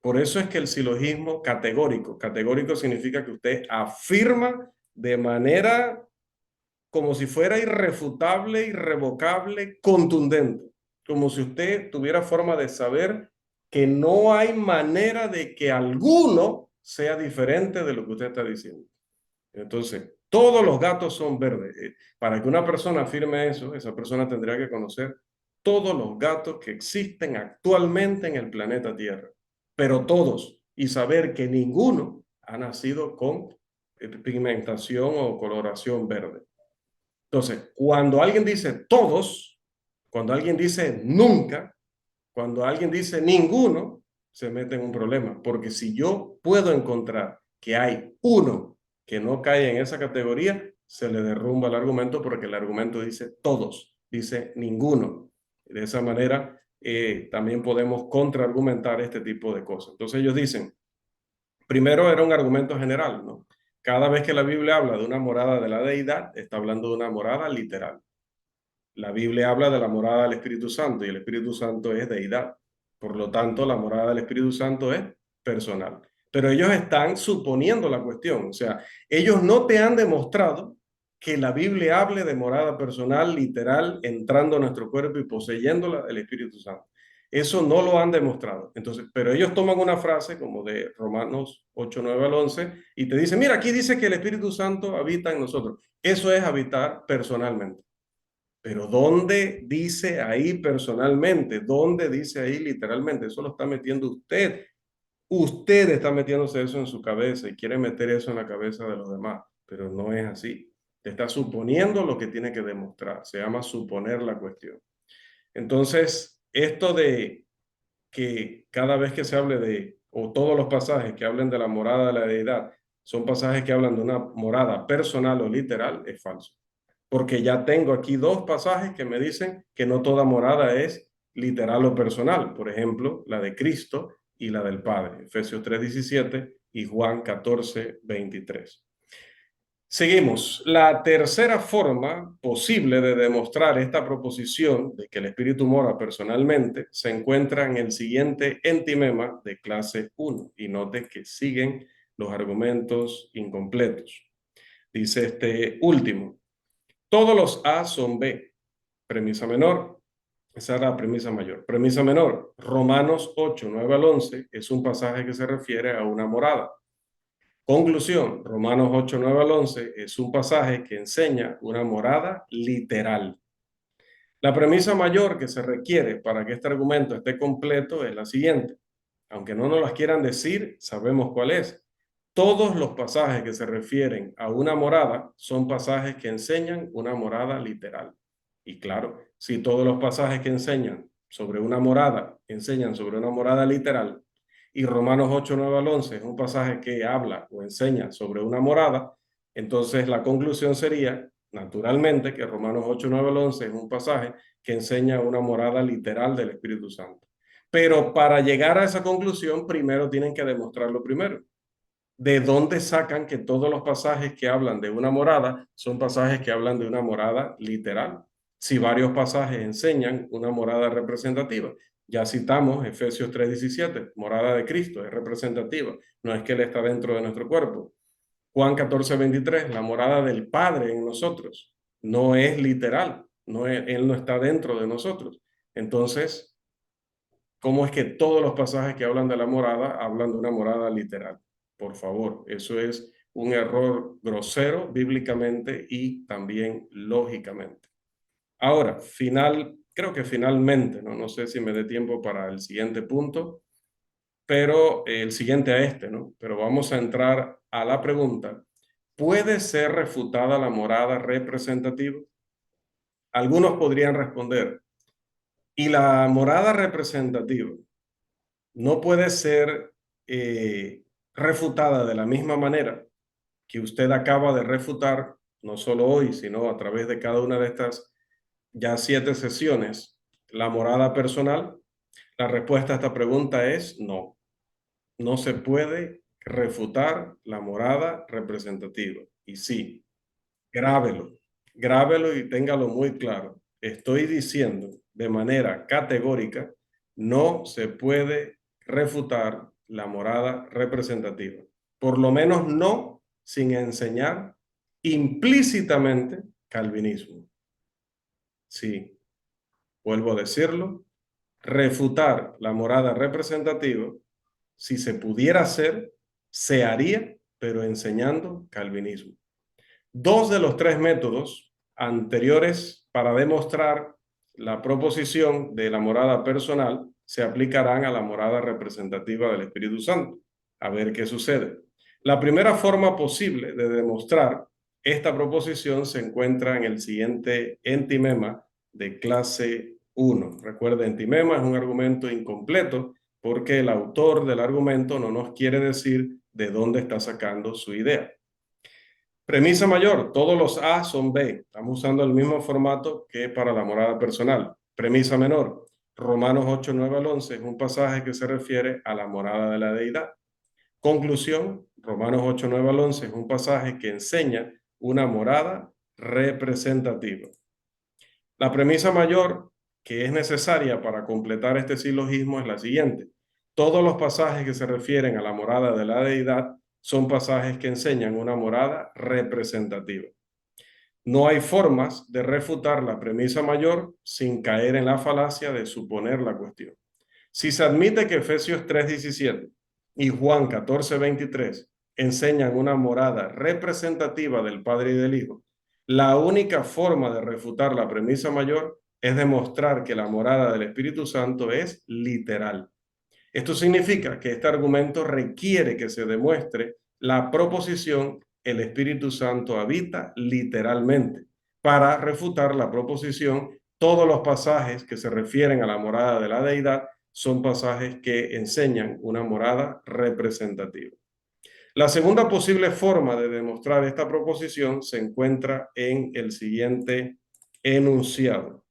Por eso es que el silogismo categórico significa que usted afirma de manera como si fuera irrefutable, irrevocable, contundente, como si usted tuviera forma de saber que no hay manera de que alguno sea diferente de lo que usted está diciendo. Entonces, todos los gatos son verdes. Para que una persona afirme eso, esa persona tendría que conocer todos los gatos que existen actualmente en el planeta Tierra, pero todos, y saber que ninguno ha nacido con pigmentación o coloración verde. Entonces, cuando alguien dice todos, cuando alguien dice nunca, cuando alguien dice ninguno, se mete en un problema, porque si yo puedo encontrar que hay uno que no cae en esa categoría, se le derrumba el argumento porque el argumento dice todos, dice ninguno. De esa manera, también podemos contraargumentar este tipo de cosas. Entonces ellos dicen, primero era un argumento general, ¿no? Cada vez que la Biblia habla de una morada de la deidad, está hablando de una morada literal. La Biblia habla de la morada del Espíritu Santo y el Espíritu Santo es deidad. Por lo tanto, la morada del Espíritu Santo es personal. Pero ellos están suponiendo la cuestión. O sea, ellos no te han demostrado que la Biblia hable de morada personal, literal, entrando a nuestro cuerpo y poseyéndola el Espíritu Santo. Eso no lo han demostrado. Entonces, pero ellos toman una frase como de Romanos 8, 9 al 11 y te dicen, mira, aquí dice que el Espíritu Santo habita en nosotros. Eso es habitar personalmente. Pero ¿dónde dice ahí personalmente? ¿Dónde dice ahí literalmente? Eso lo está metiendo usted. Usted está metiéndose eso en su cabeza y quiere meter eso en la cabeza de los demás, pero no es así. Te está suponiendo lo que tiene que demostrar. Se llama suponer la cuestión. Entonces, esto de que cada vez que se hable de, o todos los pasajes que hablen de la morada de la deidad, son pasajes que hablan de una morada personal o literal, es falso. Porque ya tengo aquí dos pasajes que me dicen que no toda morada es literal o personal. Por ejemplo, la de Cristo y la del Padre, Efesios 3:17 y Juan 14:23. Seguimos. La tercera forma posible de demostrar esta proposición de que el Espíritu mora personalmente se encuentra en el siguiente entimema de clase 1. Y note que siguen los argumentos incompletos. Dice este último. Todos los A son B. Premisa menor. Esa es la premisa mayor. Premisa menor. Romanos 8, 9 al 11 es un pasaje que se refiere a una morada. Conclusión, Romanos 8, 9 al 11 es un pasaje que enseña una morada literal. La premisa mayor que se requiere para que este argumento esté completo es la siguiente. Aunque no nos las quieran decir, sabemos cuál es. Todos los pasajes que se refieren a una morada son pasajes que enseñan una morada literal. Y claro, si todos los pasajes que enseñan sobre una morada enseñan sobre una morada literal, y Romanos 8, 9 al 11 es un pasaje que habla o enseña sobre una morada, entonces la conclusión sería, naturalmente, que Romanos 8, 9 al 11 es un pasaje que enseña una morada literal del Espíritu Santo. Pero para llegar a esa conclusión, primero tienen que demostrarlo primero. ¿De dónde sacan que todos los pasajes que hablan de una morada son pasajes que hablan de una morada literal? Si varios pasajes enseñan una morada representativa. Ya citamos Efesios 3:17, morada de Cristo, es representativa, no es que Él está dentro de nuestro cuerpo. Juan 14:23, la morada del Padre en nosotros, no es literal, Él no está dentro de nosotros. Entonces, ¿cómo es que todos los pasajes que hablan de la morada hablan de una morada literal? Por favor, eso es un error grosero bíblicamente y también lógicamente. Ahora, creo que finalmente, ¿no? No sé si me dé tiempo para el siguiente punto, pero el siguiente a este, ¿no? Pero vamos a entrar a la pregunta. ¿Puede ser refutada la morada representativa? Algunos podrían responder, ¿y la morada representativa no puede ser refutada de la misma manera que usted acaba de refutar no solo hoy, sino a través de cada una de estas ya 7 sesiones, la morada personal? La respuesta a esta pregunta es no. No se puede refutar la morada representativa. Y sí, grábelo, grábelo y téngalo muy claro. Estoy diciendo de manera categórica, no se puede refutar la morada representativa. Por lo menos no sin enseñar implícitamente calvinismo. Sí, vuelvo a decirlo, refutar la morada representativa, si se pudiera hacer, se haría, pero enseñando calvinismo. Dos de los tres métodos anteriores para demostrar la proposición de la morada personal se aplicarán a la morada representativa del Espíritu Santo. A ver qué sucede. La primera forma posible de demostrar esta proposición se encuentra en el siguiente entimema de clase 1. Recuerda, entimema es un argumento incompleto porque el autor del argumento no nos quiere decir de dónde está sacando su idea. Premisa mayor, todos los A son B. Estamos usando el mismo formato que para la morada personal. Premisa menor, Romanos 8, 9 al 11 es un pasaje que se refiere a la morada de la deidad. Conclusión, Romanos 8, 9 al 11 es un pasaje que enseña una morada representativa. La premisa mayor que es necesaria para completar este silogismo es la siguiente. Todos los pasajes que se refieren a la morada de la deidad son pasajes que enseñan una morada representativa. No hay formas de refutar la premisa mayor sin caer en la falacia de suponer la cuestión. Si se admite que Efesios 3:17 y Juan 14:23 enseñan una morada representativa del Padre y del Hijo, la única forma de refutar la premisa mayor es demostrar que la morada del Espíritu Santo es literal. Esto significa que este argumento requiere que se demuestre la proposición el Espíritu Santo habita literalmente. Para refutar la proposición, todos los pasajes que se refieren a la morada de la deidad son pasajes que enseñan una morada representativa. La segunda posible forma de demostrar esta proposición se encuentra en el siguiente enunciado.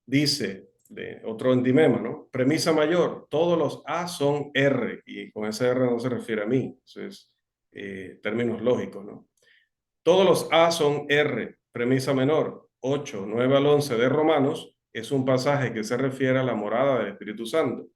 Dice, de otro entimema, ¿no? Premisa mayor, todos los A son R, y con ese R no se refiere a mí, eso es términos lógicos, ¿no? Todos los A son R. Premisa menor, 8, 9 al 11 de Romanos, es un pasaje que se refiere a la morada del Espíritu Santo.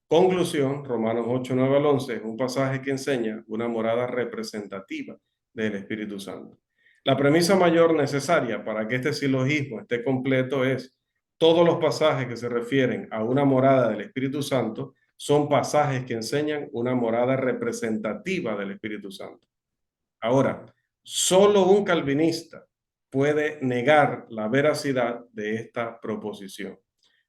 Conclusión, Romanos 8, 9 al 11 es un pasaje que enseña una morada representativa del Espíritu Santo. La premisa mayor necesaria para que este silogismo esté completo es todos los pasajes que se refieren a una morada del Espíritu Santo son pasajes que enseñan una morada representativa del Espíritu Santo. Ahora, solo un calvinista puede negar la veracidad de esta proposición.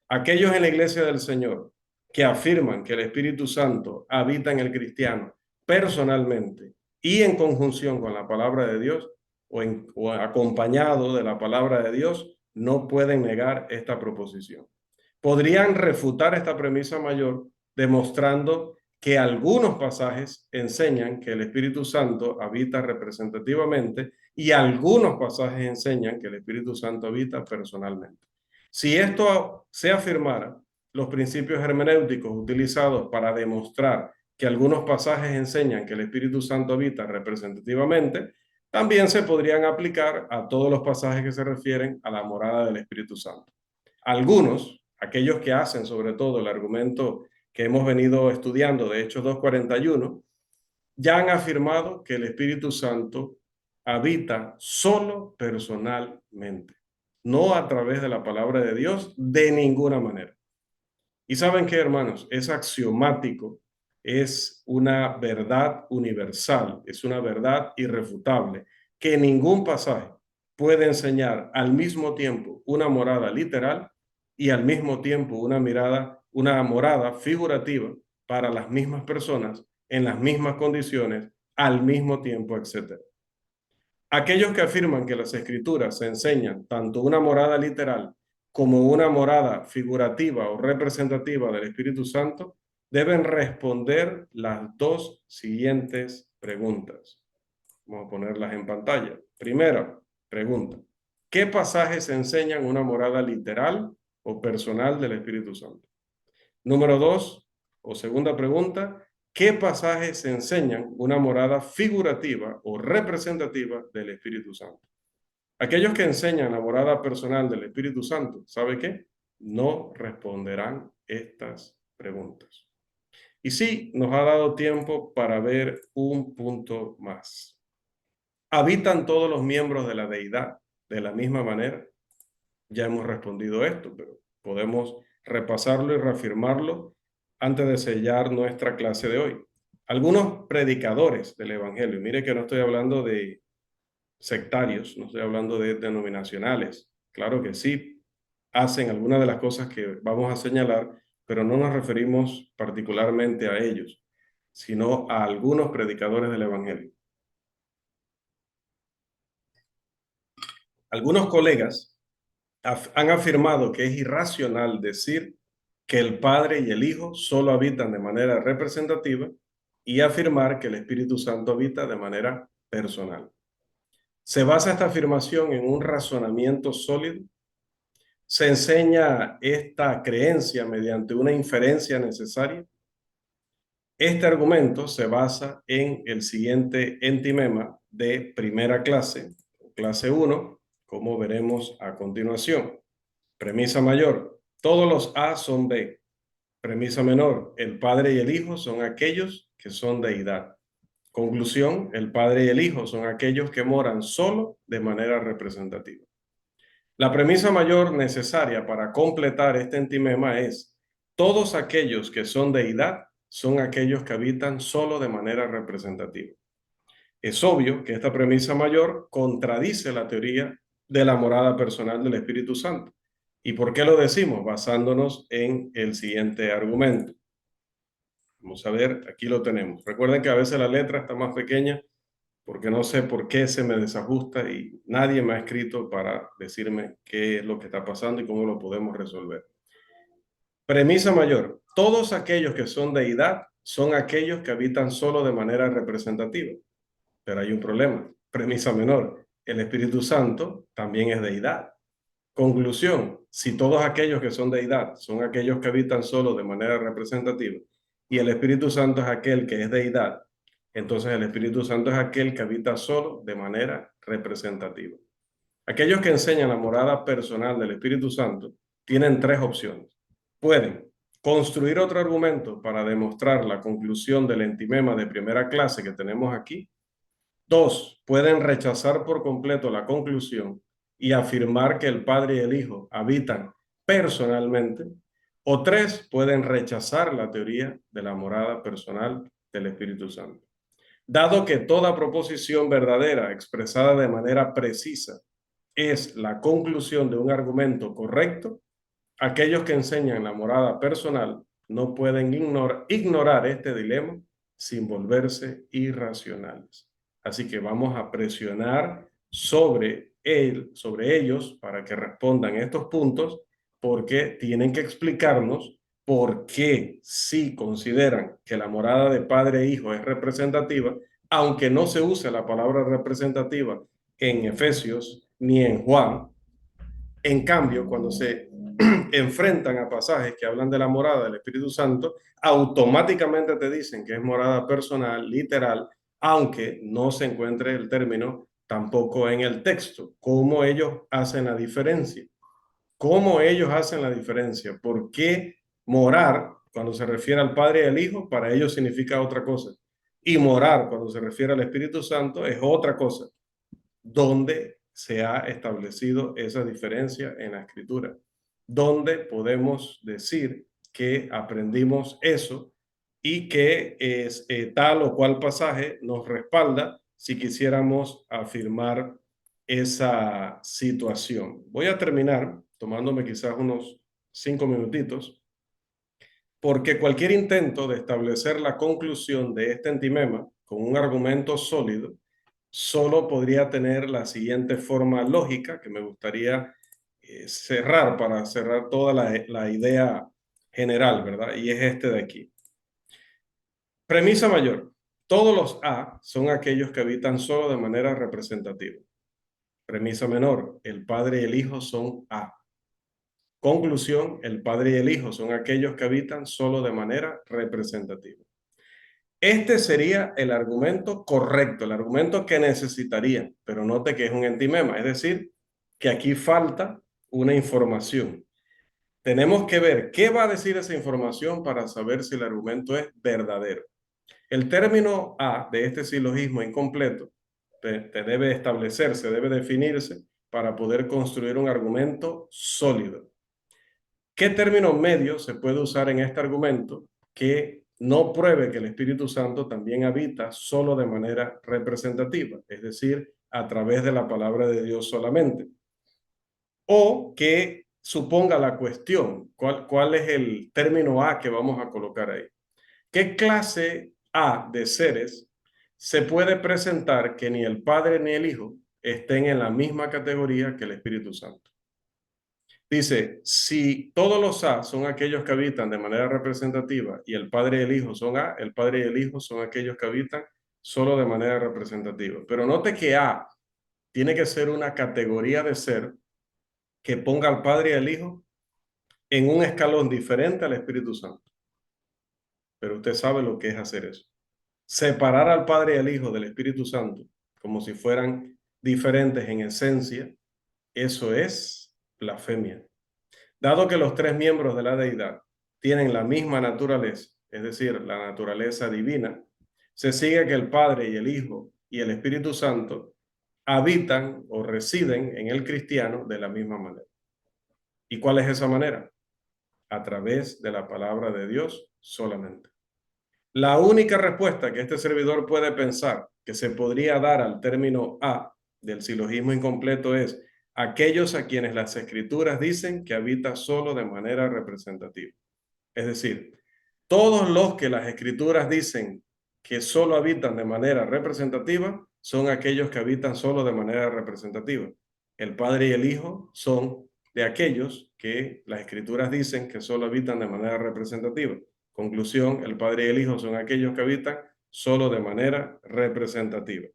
Aquellos en la Iglesia del Señor que afirman que el Espíritu Santo habita en el cristiano personalmente y en conjunción con la palabra de Dios o acompañado de la palabra de Dios, no pueden negar esta proposición. Podrían refutar esta premisa mayor demostrando que algunos pasajes enseñan que el Espíritu Santo habita representativamente y algunos pasajes enseñan que el Espíritu Santo habita personalmente. Si esto se afirmara, los principios hermenéuticos utilizados para demostrar que algunos pasajes enseñan que el Espíritu Santo habita representativamente, también se podrían aplicar a todos los pasajes que se refieren a la morada del Espíritu Santo. Algunos, aquellos que hacen sobre todo el argumento que hemos venido estudiando de Hechos 2:41, ya han afirmado que el Espíritu Santo habita solo personalmente, no a través de la palabra de Dios de ninguna manera. Y saben qué, hermanos, es axiomático, es una verdad universal, es una verdad irrefutable, que ningún pasaje puede enseñar al mismo tiempo una morada literal y al mismo tiempo una morada figurativa para las mismas personas, en las mismas condiciones, al mismo tiempo, etc. Aquellos que afirman que las escrituras enseñan tanto una morada literal como una morada figurativa o representativa del Espíritu Santo, deben responder las dos siguientes preguntas. Vamos a ponerlas en pantalla. Primera pregunta. ¿Qué pasajes enseñan una morada literal o personal del Espíritu Santo? Número dos, o segunda pregunta, ¿qué pasajes enseñan una morada figurativa o representativa del Espíritu Santo? Aquellos que enseñan la morada personal del Espíritu Santo, ¿sabe qué? No responderán estas preguntas. Y sí, nos ha dado tiempo para ver un punto más. ¿Habitan todos los miembros de la deidad de la misma manera? Ya hemos respondido esto, pero podemos repasarlo y reafirmarlo antes de sellar nuestra clase de hoy. Algunos predicadores del Evangelio, mire que no estoy hablando de sectarios, no estoy hablando de denominacionales, claro que sí, hacen algunas de las cosas que vamos a señalar, pero no nos referimos particularmente a ellos, sino a algunos predicadores del Evangelio. Algunos colegas han afirmado que es irracional decir que el Padre y el Hijo solo habitan de manera representativa y afirmar que el Espíritu Santo habita de manera personal. ¿Se basa esta afirmación en un razonamiento sólido? ¿Se enseña esta creencia mediante una inferencia necesaria? Este argumento se basa en el siguiente entimema de primera clase, clase 1, como veremos a continuación. Premisa mayor, todos los A son B. Premisa menor, el Padre y el Hijo son aquellos que son deidad. Conclusión, el Padre y el Hijo son aquellos que moran solo de manera representativa. La premisa mayor necesaria para completar este entimema es, todos aquellos que son deidad son aquellos que habitan solo de manera representativa. Es obvio que esta premisa mayor contradice la teoría de la morada personal del Espíritu Santo. ¿Y por qué lo decimos? Basándonos en el siguiente argumento. Vamos a ver, aquí lo tenemos. Recuerden que a veces la letra está más pequeña porque no sé por qué se me desajusta y nadie me ha escrito para decirme qué es lo que está pasando y cómo lo podemos resolver. Premisa mayor. Todos aquellos que son deidad son aquellos que habitan solo de manera representativa. Pero hay un problema. Premisa menor. El Espíritu Santo también es deidad. Conclusión. Si todos aquellos que son deidad son aquellos que habitan solo de manera representativa y el Espíritu Santo es aquel que es deidad, entonces el Espíritu Santo es aquel que habita solo de manera representativa. Aquellos que enseñan la morada personal del Espíritu Santo tienen tres opciones. Pueden construir otro argumento para demostrar la conclusión del entimema de primera clase que tenemos aquí. Dos, pueden rechazar por completo la conclusión y afirmar que el Padre y el Hijo habitan personalmente. O tres, pueden rechazar la teoría de la morada personal del Espíritu Santo. Dado que toda proposición verdadera expresada de manera precisa es la conclusión de un argumento correcto, aquellos que enseñan la morada personal no pueden ignorar este dilema sin volverse irracionales. Así que vamos a presionar sobre ellos para que respondan estos puntos porque tienen que explicarnos por qué sí consideran que la morada de padre e hijo es representativa, aunque no se use la palabra representativa en Efesios ni en Juan. En cambio, cuando se enfrentan a pasajes que hablan de la morada del Espíritu Santo, automáticamente te dicen que es morada personal, literal, aunque no se encuentre el término tampoco en el texto. ¿Cómo ellos hacen la diferencia? ¿Cómo ellos hacen la diferencia? ¿Por qué morar, cuando se refiere al Padre y al Hijo, para ellos significa otra cosa? Y morar, cuando se refiere al Espíritu Santo, es otra cosa. ¿Dónde se ha establecido esa diferencia en la escritura? ¿Dónde podemos decir que aprendimos eso y que es tal o cual pasaje nos respalda si quisiéramos afirmar esa situación? Voy a terminar tomándome quizás unos 5 minutitos, porque cualquier intento de establecer la conclusión de este entimema con un argumento sólido solo podría tener la siguiente forma lógica que me gustaría cerrar para cerrar toda la idea general, ¿verdad? Y es este de aquí. Premisa mayor. Todos los A son aquellos que habitan solo de manera representativa. Premisa menor, el Padre y el Hijo son A. Conclusión, el Padre y el Hijo son aquellos que habitan solo de manera representativa. Este sería el argumento correcto, el argumento que necesitaría, pero note que es un entimema, es decir, que aquí falta una información. Tenemos que ver qué va a decir esa información para saber si el argumento es verdadero. El término A de este silogismo incompleto te debe establecerse, debe definirse para poder construir un argumento sólido. ¿Qué término medio se puede usar en este argumento que no pruebe que el Espíritu Santo también habita solo de manera representativa, es decir, a través de la palabra de Dios solamente? O que suponga la cuestión, ¿cuál es el término A que vamos a colocar ahí? ¿Qué clase A de seres se puede presentar que ni el Padre ni el Hijo estén en la misma categoría que el Espíritu Santo? Dice, si todos los A son aquellos que habitan de manera representativa y el Padre y el Hijo son A, el Padre y el Hijo son aquellos que habitan solo de manera representativa. Pero note que A tiene que ser una categoría de ser que ponga al Padre y al Hijo en un escalón diferente al Espíritu Santo. Pero usted sabe lo que es hacer eso. Separar al Padre y al Hijo del Espíritu Santo como si fueran diferentes en esencia, eso es blasfemia. Dado que los tres miembros de la deidad tienen la misma naturaleza, es decir, la naturaleza divina, se sigue que el Padre y el Hijo y el Espíritu Santo habitan o residen en el cristiano de la misma manera. ¿Y cuál es esa manera? A través de la palabra de Dios solamente. La única respuesta que este servidor puede pensar que se podría dar al término A del silogismo incompleto es aquellos a quienes las escrituras dicen que habita solo de manera representativa. Es decir, todos los que las escrituras dicen que solo habitan de manera representativa son aquellos que habitan solo de manera representativa. El Padre y el Hijo son de aquellos que las escrituras dicen que solo habitan de manera representativa. Conclusión, el Padre y el Hijo son aquellos que habitan solo de manera representativa.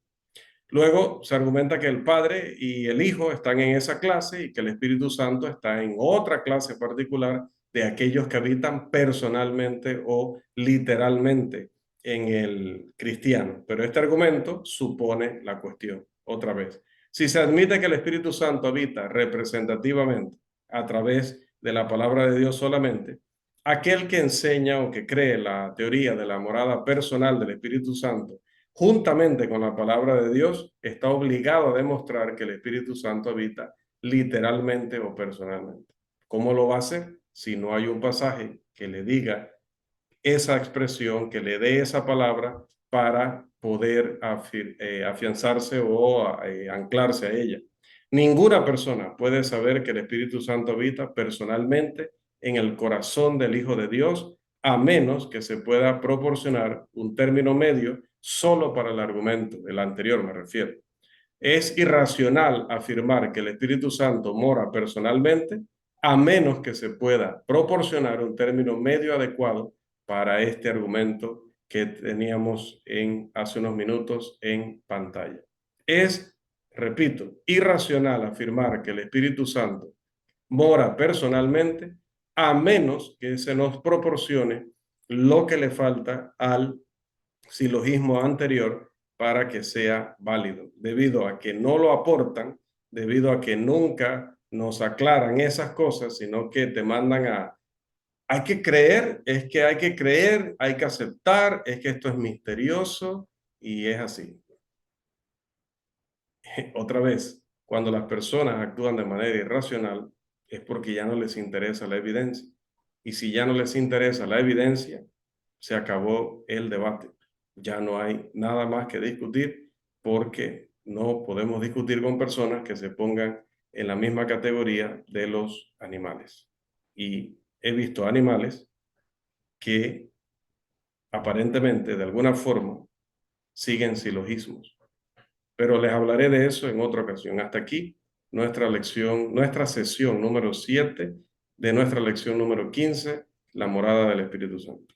Luego se argumenta que el Padre y el Hijo están en esa clase y que el Espíritu Santo está en otra clase particular de aquellos que habitan personalmente o literalmente en el cristiano. Pero este argumento supone la cuestión, otra vez. Si se admite que el Espíritu Santo habita representativamente a través de la palabra de Dios solamente, aquel que enseña o que cree la teoría de la morada personal del Espíritu Santo juntamente con la palabra de Dios, está obligado a demostrar que el Espíritu Santo habita literalmente o personalmente. ¿Cómo lo va a hacer? Si no hay un pasaje que le diga esa expresión, que le dé esa palabra para poder afianzarse o anclarse a ella. Ninguna persona puede saber que el Espíritu Santo habita personalmente en el corazón del Hijo de Dios, a menos que se pueda proporcionar un término medio solo para el argumento, el anterior me refiero. Es irracional afirmar que el Espíritu Santo mora personalmente, a menos que se pueda proporcionar un término medio adecuado para este argumento que teníamos hace unos minutos en pantalla. Es, repito, irracional afirmar que el Espíritu Santo mora personalmente, a menos que se nos proporcione lo que le falta al silogismo anterior para que sea válido, debido a que no lo aportan, debido a que nunca nos aclaran esas cosas, sino que te mandan hay que creer, es que hay que creer, hay que aceptar, es que esto es misterioso y es así. Otra vez, cuando las personas actúan de manera irracional, es porque ya no les interesa la evidencia. Y si ya no les interesa la evidencia, se acabó el debate. Ya no hay nada más que discutir porque no podemos discutir con personas que se pongan en la misma categoría de los animales. Y he visto animales que aparentemente, de alguna forma, siguen silogismos. Pero les hablaré de eso en otra ocasión. Hasta aquí nuestra sesión número 7 de nuestra lección número 15, la morada del Espíritu Santo.